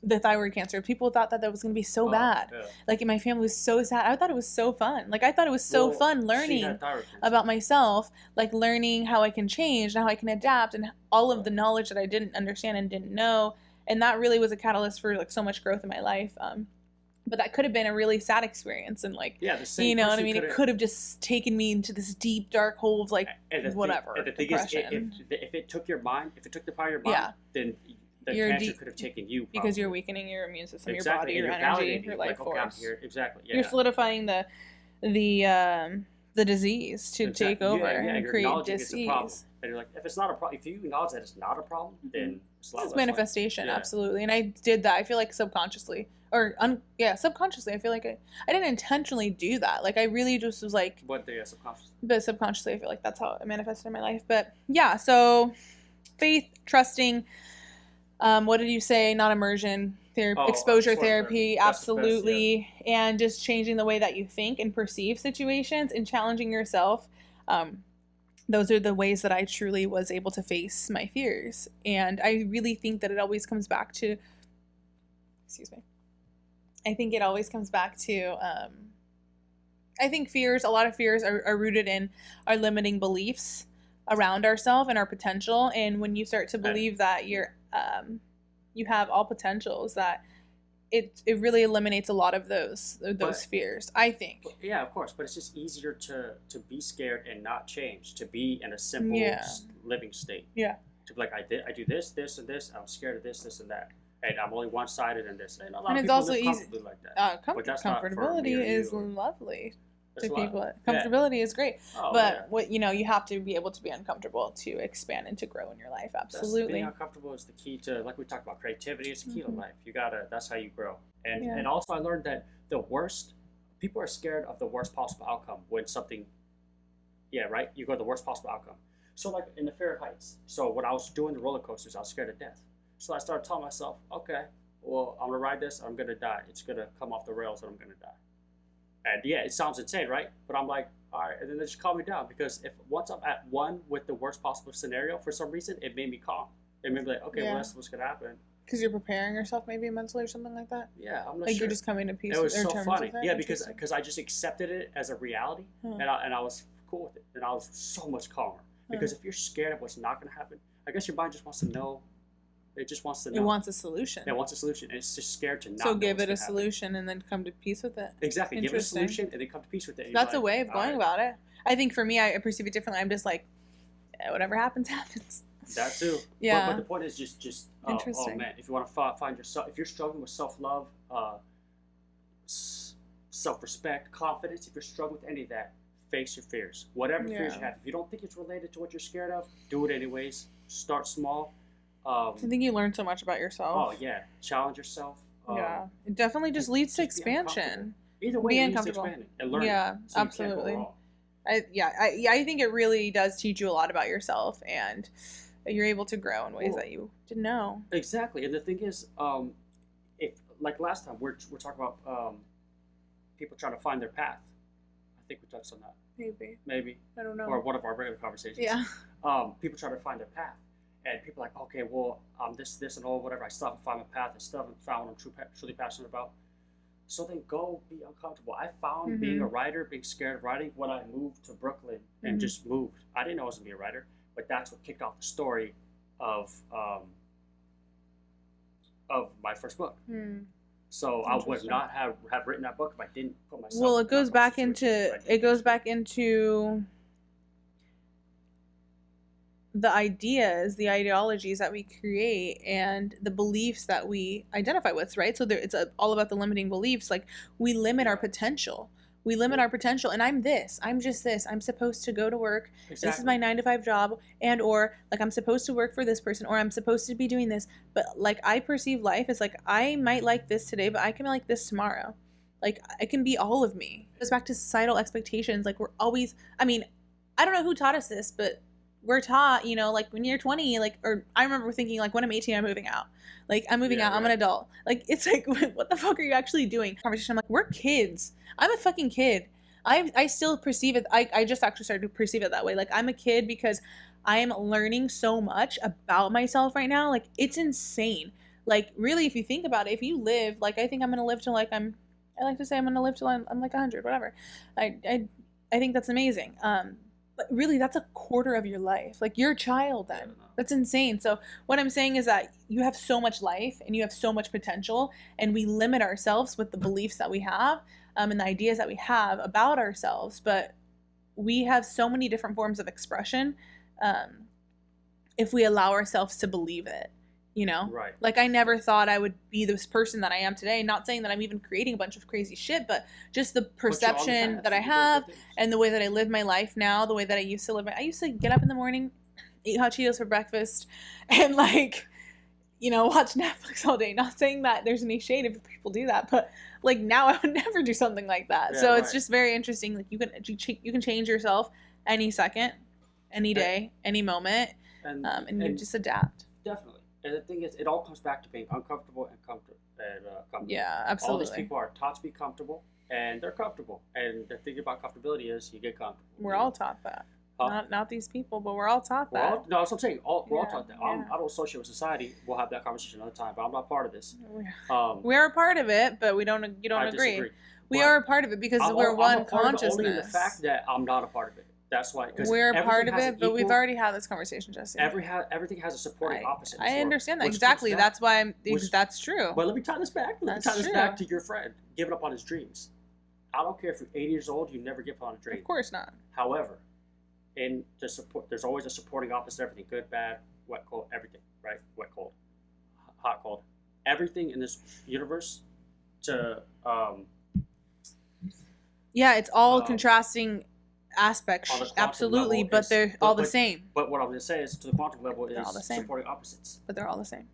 the thyroid cancer. People thought that was going to be so bad. Yeah. Like, my family was so sad. I thought it was so fun. Like, I thought it was so fun learning about myself, like learning how I can change and how I can adapt, and all of the knowledge that I didn't understand and didn't know. And that really was a catalyst for like so much growth in my life. But that could have been a really sad experience, and like, the same, you know what I mean? It could have just taken me into this deep dark hole of like whatever. And the thing is, if it took your mind, if it took the power of your mind, then the cancer could have taken you, probably. Because you're weakening your immune system, your body, your energy, your life force. Exactly. Yeah. You're solidifying the disease to take over and create disease. And you're like, if it's not a problem, if you acknowledge that it's not a problem, then it's a lot less manifestation, absolutely. And I did that. I feel like subconsciously, subconsciously. I feel like I didn't intentionally do that. Like, I really just was like, subconsciously. But subconsciously, I feel like that's how it manifested in my life. But yeah, so faith, trusting. What did you say? Not immersion therapy, exposure therapy, absolutely. Best, yeah. And just changing the way that you think and perceive situations and challenging yourself. Those are the ways that I truly was able to face my fears. And I really think that it always comes back to, I think it always comes back to, I think a lot of fears are rooted in our limiting beliefs around ourselves and our potential. And when you start to believe that you have all potentials, that it really eliminates a lot of those fears, I think. Yeah, of course. But it's just easier to be scared and not change, to be in a simple living state. Yeah. To be like, I do this, and this. I'm scared of this, and that. And I'm only one-sided in this. And a lot of people live comfortably like that. Comfortability is lovely. To people, comfortability is great, but what you have to be able to be uncomfortable to expand and to grow in your life. Absolutely, being uncomfortable is the key to, like we talked about, creativity is the key to life. That's how you grow. And also, I learned that people are scared of the worst possible outcome when something, you go to the worst possible outcome. So like in the fear of heights. So when I was doing the roller coasters, I was scared of death. So I started telling myself, okay, well, I'm gonna ride this, I'm gonna die. It's gonna come off the rails, and I'm gonna die. And yeah, it sounds insane, right? But I'm like, all right, and then they just calm me down, because once I'm at one with the worst possible scenario, for some reason, it made me calm. It made me like, okay, well, that's what's gonna happen. Because you're preparing yourself, maybe mentally or something like that. Yeah, I'm not like sure. You're just coming to peace. It was with so terms funny. With that? Yeah, because I just accepted it as a reality, and I was cool with it, and I was so much calmer. Because if you're scared of what's not gonna happen, I guess your mind just wants to know. It just wants to know. It wants a solution. It wants a solution. And it's just scared to not. So give it a solution and then come to peace with it. Exactly. Give it a solution and then come to peace with it. That's a way of going about it. I think for me, I perceive it differently. I'm just like, whatever happens, happens. That too. Yeah. But the point is just oh man, if you want to find yourself, if you're struggling with self-love, self-respect, confidence, if you're struggling with any of that, face your fears. Whatever fears you have. If you don't think it's related to what you're scared of, do it anyways. Start small. I think you learn so much about yourself. Oh yeah, challenge yourself. It definitely just leads to expansion. Either way, it leads to expanding and learning. Yeah, so absolutely. I think it really does teach you a lot about yourself, and you're able to grow in ways that you didn't know. Exactly, and the thing is, if like last time we're talking about people trying to find their path. I think we touched on that. Maybe. I don't know. Or one of our regular conversations. Yeah. People try to find their path. And people are like, okay, well, this and all, whatever. I still haven't found my path. I still haven't found what I'm truly passionate about. So then go be uncomfortable. I found being a writer, being scared of writing, when I moved to Brooklyn and just moved. I didn't know I was going to be a writer, but that's what kicked off the story of my first book. So I would not have written that book if I didn't put myself. Well, it goes back into the ideas, the ideologies that we create, and the beliefs that we identify with, right? So it's all about the limiting beliefs. Like, we limit our potential. We limit our potential. And I'm just this. I'm supposed to go to work. Exactly. This is my 9-to-5 job. And or like, I'm supposed to work for this person, or I'm supposed to be doing this. But like, I perceive life as like, I might like this today, but I can like this tomorrow. Like, I can be all of me. It goes back to societal expectations. Like, we're always, I mean, I don't know who taught us this, but we're taught, you know, like when you're 20, like, or I remember thinking like when I'm 18, I'm moving out. Like I'm moving out, I'm an adult. Like it's like, what the fuck are you actually doing? Conversation. I'm like, we're kids. I'm a fucking kid. I still perceive it. I just actually started to perceive it that way. Like I'm a kid because I am learning so much about myself right now. Like it's insane. Like really, if you think about it, if you live, like I think I'm gonna live till like I like to say I'm gonna live till I'm like 100, whatever. I think that's amazing. But really, that's a quarter of your life. Like you're a child then. That's insane. So what I'm saying is that you have so much life and you have so much potential, and we limit ourselves with the beliefs that we have, and the ideas that we have about ourselves. But we have so many different forms of expression, if we allow ourselves to believe it. You know, right? Like I never thought I would be this person that I am today. Not saying that I'm even creating a bunch of crazy shit, but just the perception that I have and the way that I live my life now, the way that I used to live. I used to get up in the morning, eat hot Cheetos for breakfast, and like, you know, watch Netflix all day. Not saying that there's any shade if people do that, but like now I would never do something like that. Yeah, so it's just very interesting. Like you can change yourself any second, any day, any moment, and you just adapt. Definitely. And the thing is, it all comes back to being uncomfortable and comfortable. Yeah, absolutely. All these people are taught to be comfortable, and they're comfortable. And the thing about comfortability is you get comfortable. We're all taught that. Not these people, but we're all taught that. No, that's what I'm saying. We're all taught that. I don't associate with society. We'll have that conversation another time, but I'm not part of this. We're a part of it, but you don't agree. Disagree. We are a part of it because we're one consciousness. Only in the fact that I'm not a part of it. That's why. We're a part of it, but we've already had this conversation, Jesse. Everything has a supporting opposite. I understand that. Exactly. That's why that's true. But let me tie this back. Let me tie this back to your friend giving up on his dreams. I don't care if you're 80 years old, you never give up on a dream. Of course not. However, there's always a supporting opposite. Everything, good, bad, wet, cold, everything, right? Wet, cold, hot, cold, everything in this universe. Yeah, it's all contrasting aspects, absolutely, but they're all the same. But what I'm going to say is, to the quantum level, is supporting opposites. But they're all the same.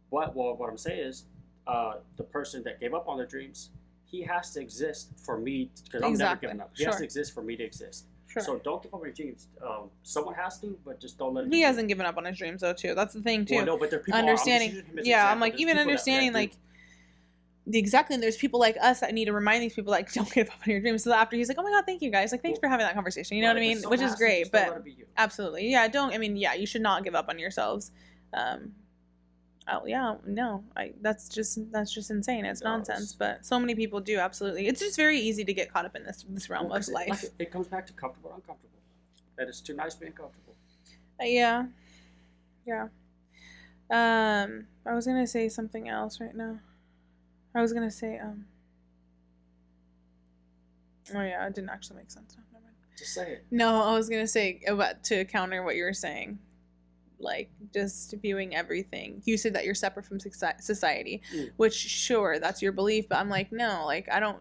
What I'm saying is, the person that gave up on their dreams, he has to exist for me, because I'm never giving up. He has to exist for me to exist. Sure. So don't give up on your dreams. Someone has to, but just don't let it. He hasn't given up on his dreams though, too. That's the thing, too. Well, no, but there are people. Understanding. I'm like, even understanding, like. Exactly, and there's people like us that need to remind these people, like, don't give up on your dreams. So after he's like, oh my god, thank you guys, like, thanks for having that conversation, you know what I mean, which is great. But absolutely, you should not give up on yourselves. That's just insane. It's nonsense, but so many people do. Absolutely, it's just very easy to get caught up in this realm of life. It comes back to comfortable or uncomfortable. That it's too nice being comfortable. Yeah. I was gonna say something else right now. I was gonna say, oh yeah, it didn't actually make sense. Never mind. Just say it. No, I was gonna say about to counter what you were saying, like just viewing everything. You said that you're separate from society, which sure, that's your belief, but I'm like, no, like I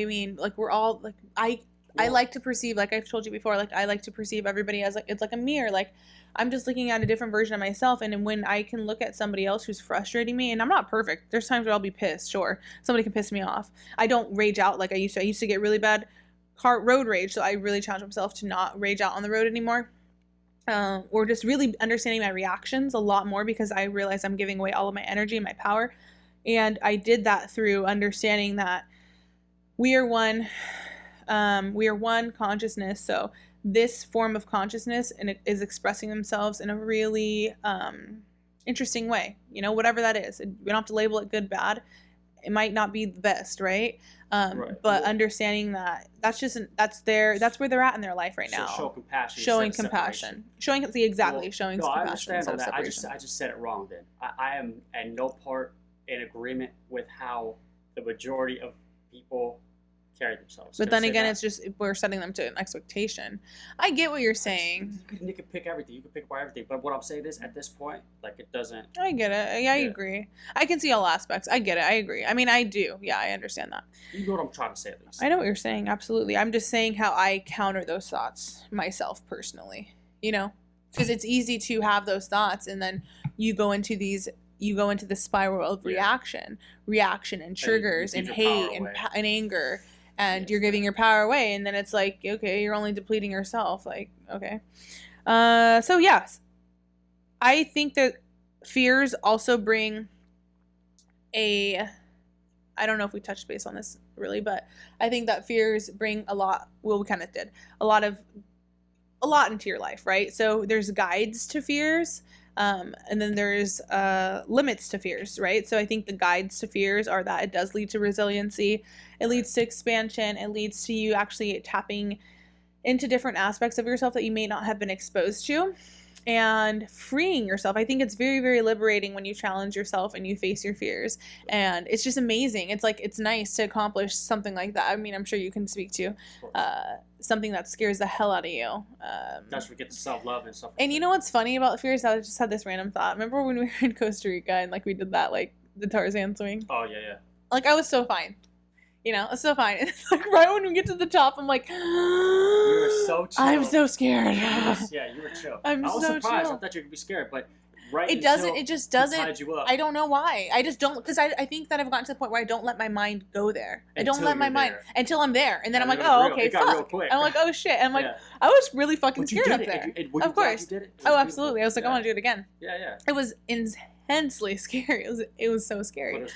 mean, like we're all like I like to perceive, like I've told you before, like I like to perceive everybody as like it's like a mirror, like I'm just looking at a different version of myself, and when I can look at somebody else who's frustrating me, and I'm not perfect, there's times where I'll be pissed, sure, somebody can piss me off. I don't rage out like I used to. I used to get really bad road rage, so I really challenge myself to not rage out on the road anymore, or just really understanding my reactions a lot more, because I realize I'm giving away all of my energy and my power, and I did that through understanding that we are one consciousness. So this form of consciousness, and it is expressing themselves in a really interesting way, you know, whatever that is. We don't have to label it good, bad. It might not be the best, right? But understanding that that's where they're at in their life right now. Show compassion. Showing compassion. Showing compassion. I understand that. I just said it wrong then. I am at no part in agreement with how the majority of people carry themselves. But then again, it's just we're setting them to an expectation. I get what you're saying. You can pick everything. You can pick apart everything. But what I'm saying is, at this point, like it doesn't. I get it. Yeah, I agree. I can see all aspects. I get it. I agree. I mean, I do. Yeah, I understand that. You know what I'm trying to say, at least. I know what you're saying. Absolutely. I'm just saying how I counter those thoughts myself personally. You know, because it's easy to have those thoughts, and then you go into the spiral of reaction and triggers and hate and anger. And you're giving your power away, and then it's like, okay, you're only depleting yourself. Like, okay. So yes, I think that fears also bring I don't know if we touched base on this really, but I think that fears bring a lot, well, we kind of did, a lot into your life, right? So there's guides to fears, and then there's limits to fears, right? So I think the guides to fears are that it does lead to resiliency, it leads to expansion, it leads to you actually tapping into different aspects of yourself that you may not have been exposed to, and freeing yourself. I think it's very, very liberating when you challenge yourself and you face your fears, and it's just amazing. It's like, it's nice to accomplish something like that. I mean, I'm sure you can speak to something that scares the hell out of you. That's where we get the self-love and stuff. And you know what's funny about fears? I just had this random thought. Remember when we were in Costa Rica and like we did that, like the Tarzan swing? Oh yeah. Like I was so fine. You know, it's so fine. And like right when we get to the top, I'm like, you were so chill. I'm so scared. Yeah, you were chill. I was so surprised. chill. I thought you would be scared, but it just doesn't. You up. I don't know why. I just don't, because I think that I've gotten to the point where I don't let my mind go there. I don't let my mind until I'm there, and then I'm like, oh, okay, fuck. I'm like, oh shit. And I'm like, I was really fucking scared up there. Of course. Oh, absolutely. I was like, I want to do it again. Yeah. It was intensely scary. It was so scary.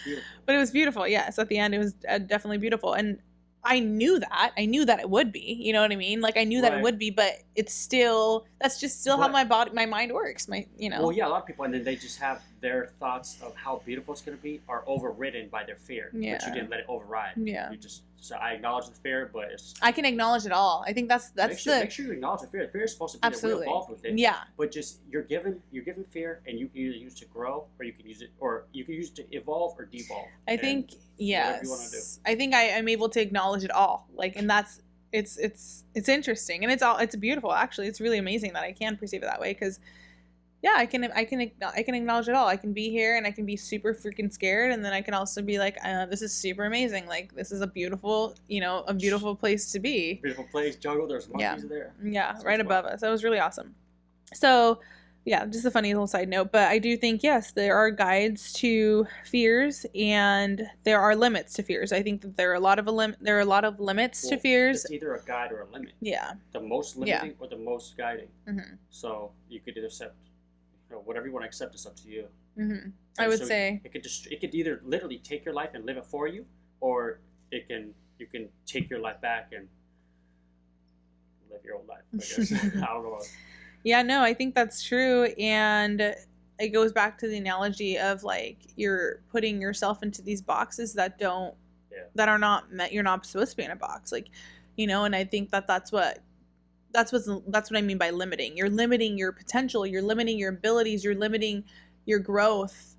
But it was beautiful. Yes, at the end, it was definitely beautiful, and I knew that it would be, you know what I mean? Like I knew that it would be, but it's still, that's just still how my mind works. Well, yeah, a lot of people, and then they just have their thoughts of how beautiful it's going to be are overridden by their fear. Yeah. But you didn't let it override. Yeah. So I acknowledge the fear, but I can acknowledge it all. I think that's make sure you acknowledge the fear. The fear is supposed to be absolutely involved with it. Yeah. But just you're given fear, and you can either use it to grow, or you can use it to evolve or devolve. I think yes. You want to do. I think I'm able to acknowledge it all. Like, and that's it's interesting, and it's beautiful. Actually, it's really amazing that I can perceive it that way, because yeah, I can acknowledge it all. I can be here and I can be super freaking scared, and then I can also be like, this is super amazing. Like, this is a beautiful place to be. Beautiful place, jungle. There's monkeys there. Yeah, right above us. That was really awesome. So, yeah, just a funny little side note. But I do think, yes, there are guides to fears, and there are limits to fears. I think that there are a lot of limits to fears. It's either a guide or a limit. Yeah. The most limiting or the most guiding. Mm-hmm. So you could either accept. Whatever you want to accept is up to you. Mm-hmm. I would say it could either literally take your life and live it for you, or you can take your life back and live your own life. I guess. I don't know. Yeah, no, I think that's true, and it goes back to the analogy of like you're putting yourself into these boxes that are not meant. You're not supposed to be in a box, like, and I think that's what I mean by limiting. You're limiting your potential. You're limiting your abilities. You're limiting your growth.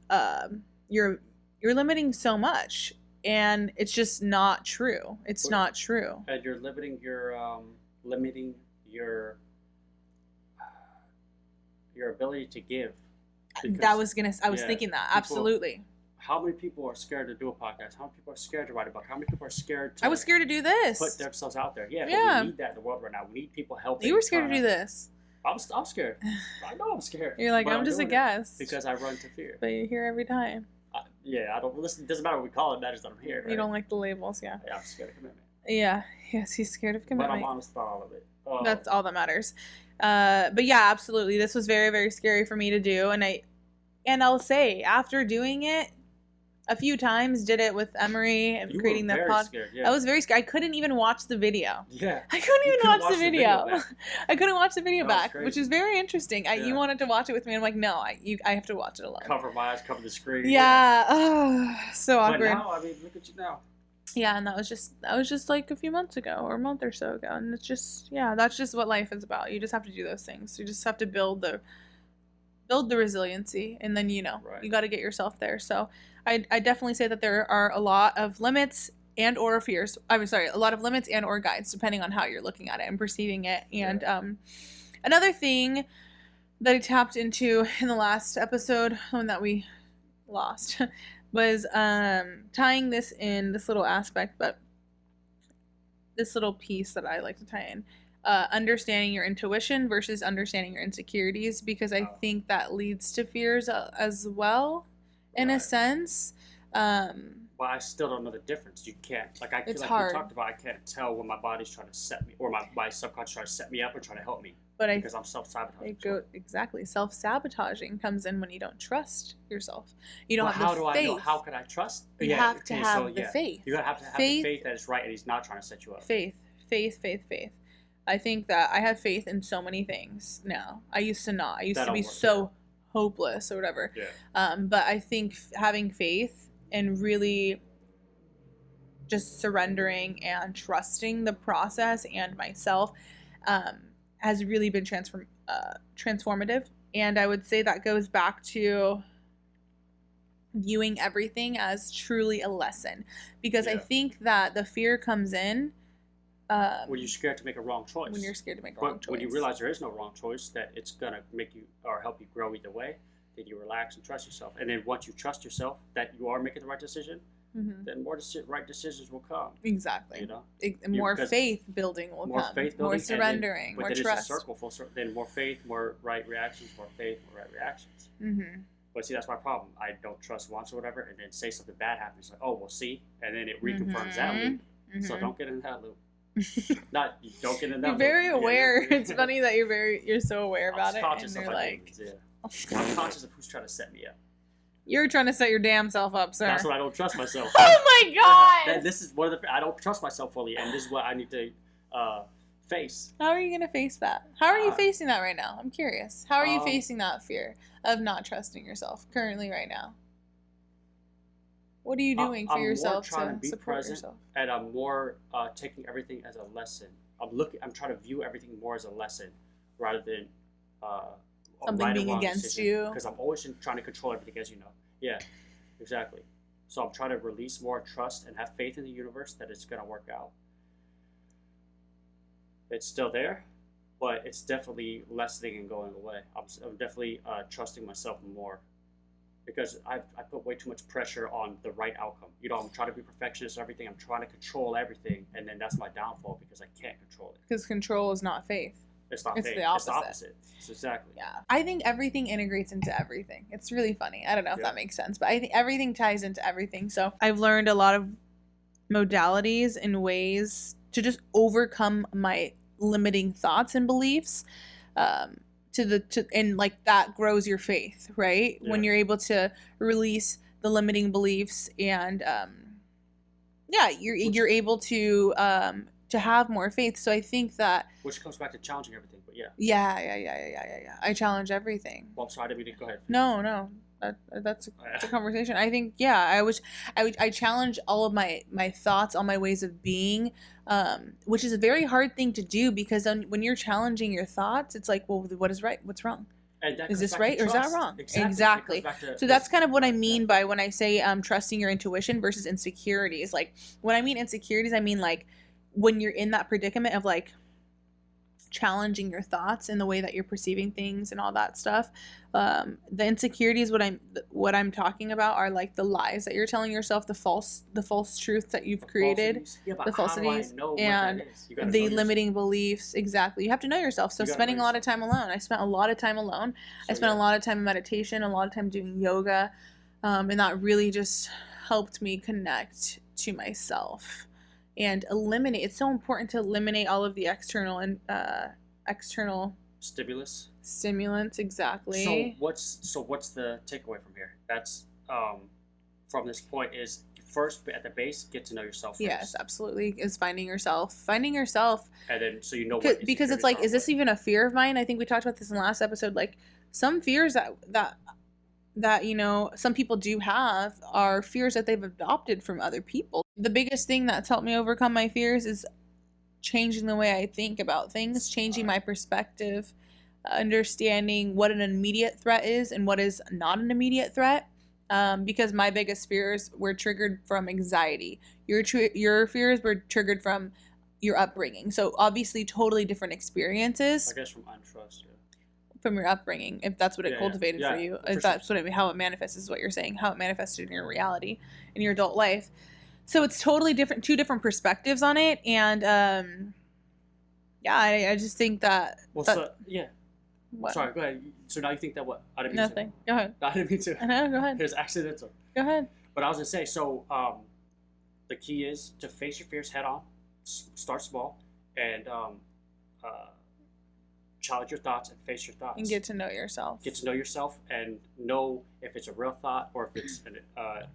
You're limiting so much, and it's just not true. It's not true. And you're limiting your ability to give. I was thinking that absolutely. How many people are scared to do a podcast? How many people are scared to write a book? How many people are scared to... I was scared to do this. Put themselves out there. Yeah. But we need that in the world right now. We need people helping. You were scared to do this. I'm scared. I know I'm scared. You're like, I'm just a guest. Because I run to fear. But you're here every time. I don't listen. It doesn't matter what we call it. It matters that I'm here. Right? You don't like the labels, yeah. Yeah, I'm scared of commitment. Yeah. Yes, he's scared of commitment. But I'm honest about all of it. That's all that matters. But yeah, absolutely. This was very, very scary for me to do. And I'll say, after doing it, a few times, did it with Emery and creating that pod. Scared, yeah. I was very scared. I couldn't even watch the video. Yeah. I couldn't even watch the video. I couldn't watch the video back, which is very interesting. Yeah. You wanted to watch it with me. I'm like, no, I have to watch it alone. Cover my eyes, cover the screen. Yeah. Oh, so awkward. But now, I mean, look at you now. Yeah, and that was just like a few months ago or a month or so ago, and it's just that's just what life is about. You just have to do those things. You just have to build the resiliency, and then you got to get yourself there. So I definitely say that there are a lot of limits and or fears. I'm sorry, a lot of limits and or guides depending on how you're looking at it and perceiving it. And another thing that I tapped into in the last episode, one that we lost, was tying this little aspect, but this little piece that I like to tie in. Understanding your intuition versus understanding your insecurities, because I think that leads to fears as well, in a sense. Why But I still don't know the difference. You can't, It's like hard. we talked about, I can't tell when my body's trying to set me, or my subconscious trying to set me up or trying to help me. But because I'm self-sabotaging. Exactly. Self-sabotaging comes in when you don't trust yourself. You don't have how the do faith. I know? How can I trust? You have to have the faith. You gotta have to have the faith that it's right and he's not trying to set you up. Faith. I think that I have faith in so many things now. I used to not. I used to be so hopeless or whatever. Yeah. But I think having faith and really just surrendering and trusting the process and myself has really been transformative. And I would say that goes back to viewing everything as truly a lesson. Because I think that the fear comes in when you're scared to make a wrong choice. When you're scared to make a wrong choice. When you realize there is no wrong choice, that it's going to make you or help you grow either way, then you relax and trust yourself. And then once you trust yourself that you are making the right decision, then more right decisions will come. Exactly. You know? More faith building will come. More faith building. More surrendering. More trust. It's a circle, then more faith, more right reactions, more faith, more right reactions. Mm-hmm. But see, that's my problem. I don't trust once or whatever, and then say something bad happens. Like, oh, we'll see. And then it reconfirms that loop. So don't get in that loop. Don't get in that You're loop. Very aware. It's funny that you're so aware about it. And you're like, I'm conscious of who's trying to set me up. You're trying to set your damn self up, sir. That's why I don't trust myself. Oh my god! This is one of the. I don't trust myself fully, and this is what I need to face. How are you gonna face that? How are you facing that right now? I'm curious. How are you facing that fear of not trusting yourself currently right now? What are you doing for yourself to support yourself? And I'm more taking everything as a lesson. I'm trying to view everything more as a lesson rather than something being against you. Because I'm always trying to control everything, as you know. Yeah, exactly. So I'm trying to release more trust and have faith in the universe that it's going to work out. It's still there, but it's definitely lessening and going away. I'm definitely trusting myself more because I put way too much pressure on the right outcome. You know, I'm trying to be perfectionist and everything. I'm trying to control everything, and then that's my downfall because I can't control it. Because control is not faith. It's not faith. The opposite. It's the opposite. It's exactly. Yeah. I think everything integrates into everything. It's really funny. I don't know if that makes sense, but I think everything ties into everything. So I've learned a lot of modalities and ways to just overcome my limiting thoughts and beliefs. And like that grows your faith, right? Yeah. When you're able to release the limiting beliefs and you're able to have more faith. So I think that which comes back to challenging everything, but yeah. Yeah. I challenge everything. Well, I'm sorry, I didn't mean to go ahead. No. That's a conversation. I think I challenge all of my thoughts, all my ways of being, which is a very hard thing to do because when you're challenging your thoughts, it's like, well, what is right? What's wrong? Is this right or is that wrong? Exactly. So that's kind of what I mean by when I say trusting your intuition versus insecurities. Like when I mean insecurities, I mean like when you're in that predicament of like challenging your thoughts and the way that you're perceiving things and all that stuff. The insecurities, what I'm talking about are like the lies that you're telling yourself, the false truths that you've created, the falsities, and the limiting beliefs. Exactly. You have to know yourself. So spending a lot of time alone. I spent a lot of time alone. I spent a lot of time in meditation, a lot of time doing yoga, and that really just helped me connect to myself. And eliminate. It's so important to eliminate all of the external and external stimulants. Exactly. So what's the takeaway from here? That's from this point is first at the base, get to know yourself first. Yes, absolutely. Is finding yourself, and then so you know what because it's like, is this even a fear of mine? I think we talked about this in the last episode. Like some fears that you know some people do have are fears that they've adopted from other people. The biggest thing that's helped me overcome my fears is changing the way I think about things, changing my perspective, understanding what an immediate threat is and what is not an immediate threat. Because my biggest fears were triggered from anxiety. Your fears were triggered from your upbringing. So obviously totally different experiences. I guess from untrust. Yeah. From your upbringing, if that's what it cultivated for you, if that's what how it manifests is what you're saying, how it manifested in your reality, in your adult life. So it's totally different, two different perspectives on it, and I just think that. Well, What? Sorry, go ahead. So now you think that what? Nothing. Go ahead. I didn't mean to. I know. Go ahead. It was accidental. Go ahead. But I was gonna say, so the key is to face your fears head on. Start small, and challenge your thoughts and face your thoughts. And get to know yourself. Get to know yourself and know if it's a real thought or if it's an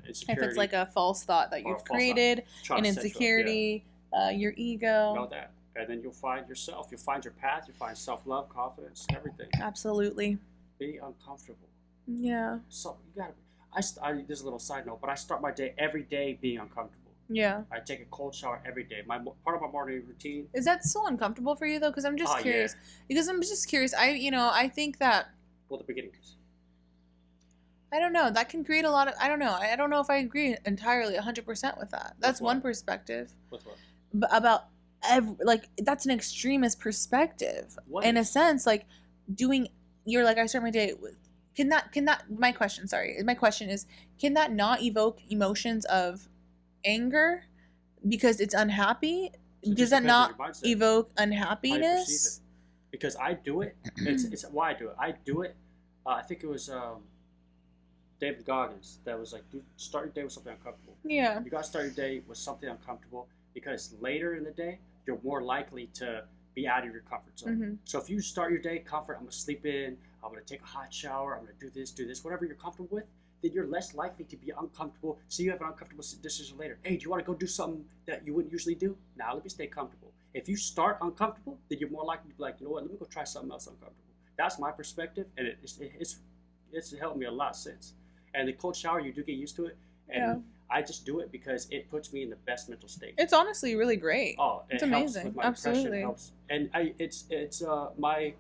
insecurity. If it's like a false thought that you've created, an insecurity, your ego. Know that. And then you'll find yourself. You'll find your path. You'll find self-love, confidence, everything. Absolutely. Be uncomfortable. Yeah. So you gotta. This is a little side note, but I start my day every day being uncomfortable. Yeah. I take a cold shower every day. Part of my morning routine. Is that still uncomfortable for you though? Because I'm just curious. Yeah. Because I'm just curious. I think that. Well, the beginning is. I don't know. That can create a lot of. I don't know. I don't know if I agree entirely 100% with that. That's one perspective. With what? But about that's an extremist perspective. What in a sense, like doing. You're like I start my day with. Can that? My question is, can that not evoke emotions of anger because it's unhappy? So does that not evoke unhappiness? Because I do it. It's why I do it. I do it. I think it was David Goggins that was like, start your day with something uncomfortable. Yeah. You got to start your day with something uncomfortable because later in the day you're more likely to be out of your comfort zone. Mm-hmm. So if you start your day comfort, I'm gonna sleep in, I'm gonna take a hot shower, I'm gonna do this, whatever you're comfortable with, then you're less likely to be uncomfortable. So you have an uncomfortable decision later. Hey, do you want to go do something that you wouldn't usually do? Now let me stay comfortable. If you start uncomfortable, then you're more likely to be like, you know what, let me go try something else uncomfortable. That's my perspective, and it's helped me a lot since. And the cold shower, you do get used to it, and I just do it because it puts me in the best mental state. It's honestly really great. Oh, it's amazing. Helps with my Absolutely. Depression, helps. And it's my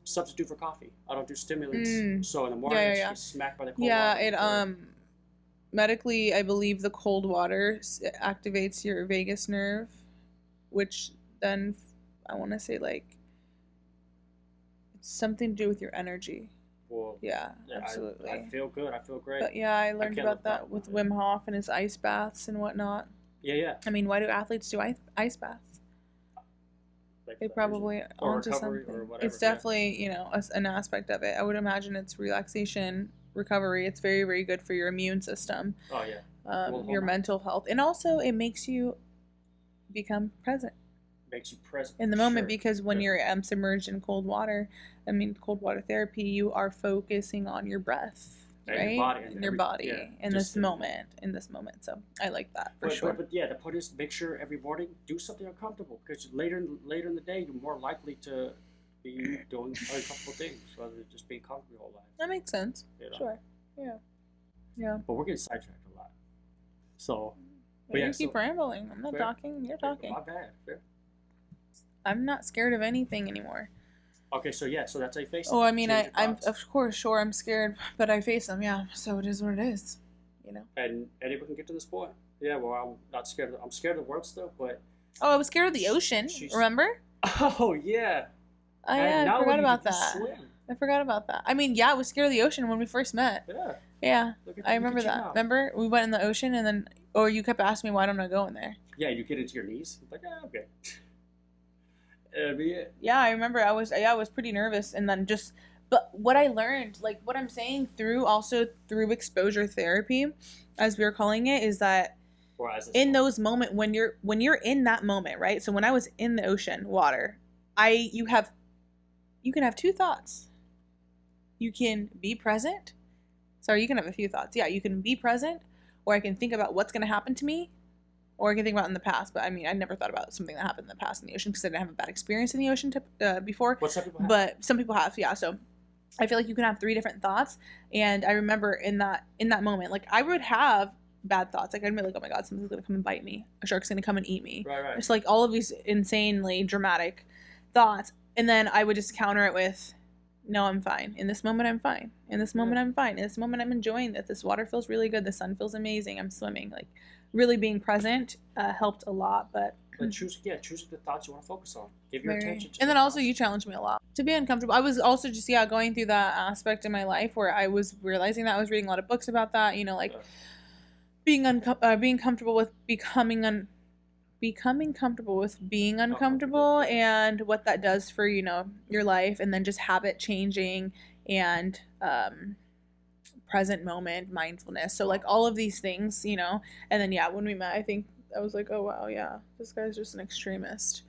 substitute for coffee. I don't do stimulants, so in the morning I just get smacked by the cold water. It medically, I believe the cold water activates your vagus nerve, which then I want to say like it's something to do with your energy. Well, yeah, absolutely. I feel good. I feel great. But yeah, I learned about that with Wim Hof and his ice baths and whatnot. Yeah. I mean, why do athletes do ice baths? They probably onto something. Or whatever, it's definitely, an aspect of it. I would imagine it's relaxation, recovery. It's very, very good for your immune system. Oh, yeah. Your mental health. And also, it makes you become present. Makes you present. In the moment, because when you're submerged in cold water therapy, you are focusing on your breath. And right? Your body. In this moment. So I like that for sure. But yeah, the point is make sure every morning do something uncomfortable because later in the day you're more likely to be doing uncomfortable things rather than just being comfortable your whole life. That makes sense. Sure. Yeah. But we're getting sidetracked a lot. So. You keep rambling. I'm not talking. You're talking. My bad. Fair. I'm not scared of anything anymore. Okay, so that's how you face it. Oh, I mean, I'm of course, sure, I'm scared, but I face them, yeah. So it is what it is, And anyone can get to this point. Yeah, well, I'm not scared. I'm scared of the world still, but. Oh, I was scared of the ocean. Remember? Oh yeah. Oh yeah, I forgot about that. I forgot about that. I mean, yeah, I was scared of the ocean when we first met. Yeah. Yeah, I remember that. Remember, we went in the ocean, and then, or you kept asking me why don't I go in there? Yeah, you get into your knees. It's like, okay. Yeah, I remember I was pretty nervous, and then but what I learned, like what I'm saying through exposure therapy, as we were calling it, is that in those moments when you're in that moment, right? So when I was in the ocean water, you can have two thoughts. You can be present. Sorry, you can have a few thoughts. Yeah, you can be present, or I can think about what's going to happen to me. Or I can think about in the past, but I mean, I never thought about something that happened in the past in the ocean because I didn't have a bad experience in the ocean before. What some people have. But some people have, yeah. So I feel like you can have 3 different thoughts, and I remember in that moment, like I would have bad thoughts. Like I'd be like, oh my god, something's gonna come and bite me. A shark's gonna come and eat me. Right. It's like all of these insanely dramatic thoughts, and then I would just counter it with, no, I'm fine. In this moment, I'm fine. In this moment, I'm fine. In this moment, I'm enjoying that. This water feels really good. The sun feels amazing. I'm swimming. Like, really being present helped a lot. But choosing the thoughts you want to focus on. Give your attention to. And then also, you challenged me a lot to be uncomfortable. I was also just going through that aspect in my life where I was realizing that I was reading a lot of books about that. Being comfortable with becoming comfortable with being uncomfortable and what that does for your life, and then just habit changing and present moment mindfulness. So like all of these things, and then when we met, I think I was like, oh wow, yeah, this guy's just an extremist.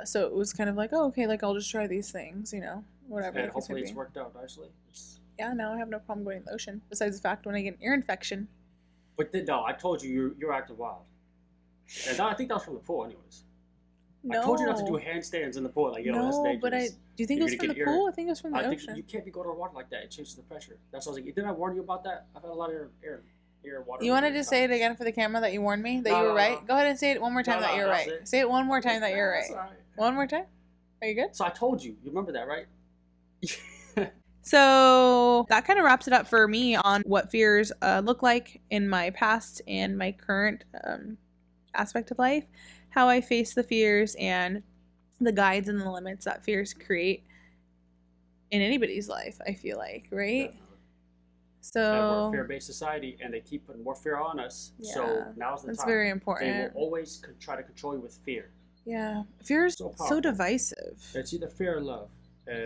So it was kind of like, oh, okay, like I'll just try these things, whatever. And hopefully it's worked out nicely. Yeah, now I have no problem going to the ocean. Besides the fact when I get an ear infection. But no, I told you you're acting wild. And I think that was from the pool, anyways. No. I told you not to do handstands in the pool. Like, that's dangerous. But do you think it was from the pool? I think it was from the ocean. Think you can't be going to water like that. It changes the pressure. That's what I was like. Didn't I warn you about that? I've had a lot of air water. You want to just say it again for the camera that you warned me that you were right? Go ahead and say it one more time that you're right. Say it one more time that you're right. One more time? Are you good? So I told you. You remember that, right? So that kind of wraps it up for me on what fears look like in my past and my current aspect of life, how I face the fears, and the guides and the limits that fears create in anybody's life, I feel like, right? Definitely. So and we're a fear-based society, and they keep putting more fear on us. Yeah, so now's the time. That's very important. They will always try to control you with fear. Yeah, fear is so divisive. It's either fear or love.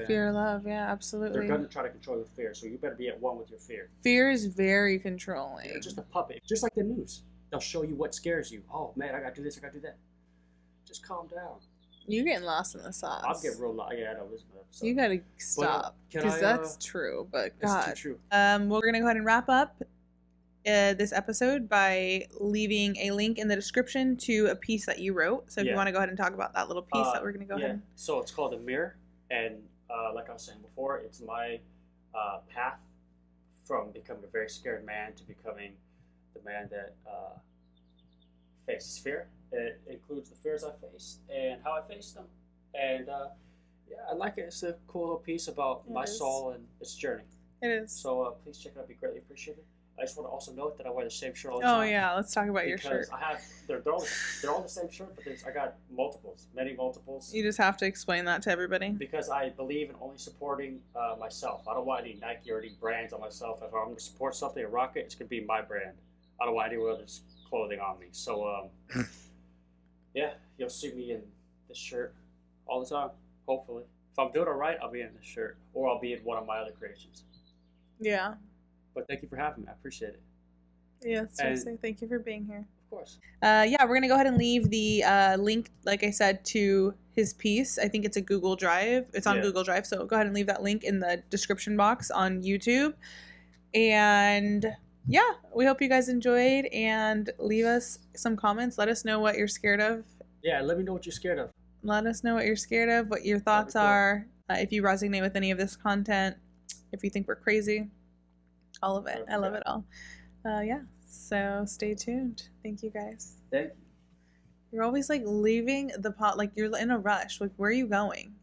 Fear or love, yeah, absolutely. They're going to try to control you with fear, so you better be at one with your fear. Fear is very controlling. You're just a puppet. Just like the news. They'll show you what scares you. Oh, man, I got to do this, I got to do that. Just calm down. You're getting lost in the sauce. I'll get real lost. Yeah, I know. You got to stop. Because that's true, but God. It's too true. We're going to go ahead and wrap up this episode by leaving a link in the description to a piece that you wrote. So if you want to go ahead and talk about that little piece that we're going to go ahead. So it's called A Mirror. And like I was saying before, it's my path from becoming a very scared man to becoming the man that faces fear. It includes the fears I faced and how I faced them. And I like it. It's a cool little piece about my soul and its journey. It is. So please check it out. It'd be greatly appreciated. I just want to also note that I wear the same shirt all the time. Oh yeah, let's talk about your shirt. I have they're all the same shirt, but I got many multiples. You just have to explain that to everybody. Because I believe in only supporting myself. I don't want any Nike or any brands on myself. If I'm going to support something and rock it, it's going to be my brand. I don't want anyone else's clothing on me. So you'll see me in this shirt all the time. Hopefully, if I'm doing it right, I'll be in this shirt, or I'll be in one of my other creations. Yeah. But thank you for having me. I appreciate it. Yeah, seriously. Thank you for being here. Of course. We're going to go ahead and leave the link, like I said, to his piece. I think it's a Google Drive. It's on Google Drive. So go ahead and leave that link in the description box on YouTube. And we hope you guys enjoyed, and leave us some comments. Let us know what you're scared of. Yeah, let me know what you're scared of. Let us know what you're scared of, what your thoughts are. If you resonate with any of this content, if you think we're crazy. All of it. I love it all. So stay tuned. Thank you guys. Thank you. You're always like leaving the pot, like you're in a rush. Like, where are you going?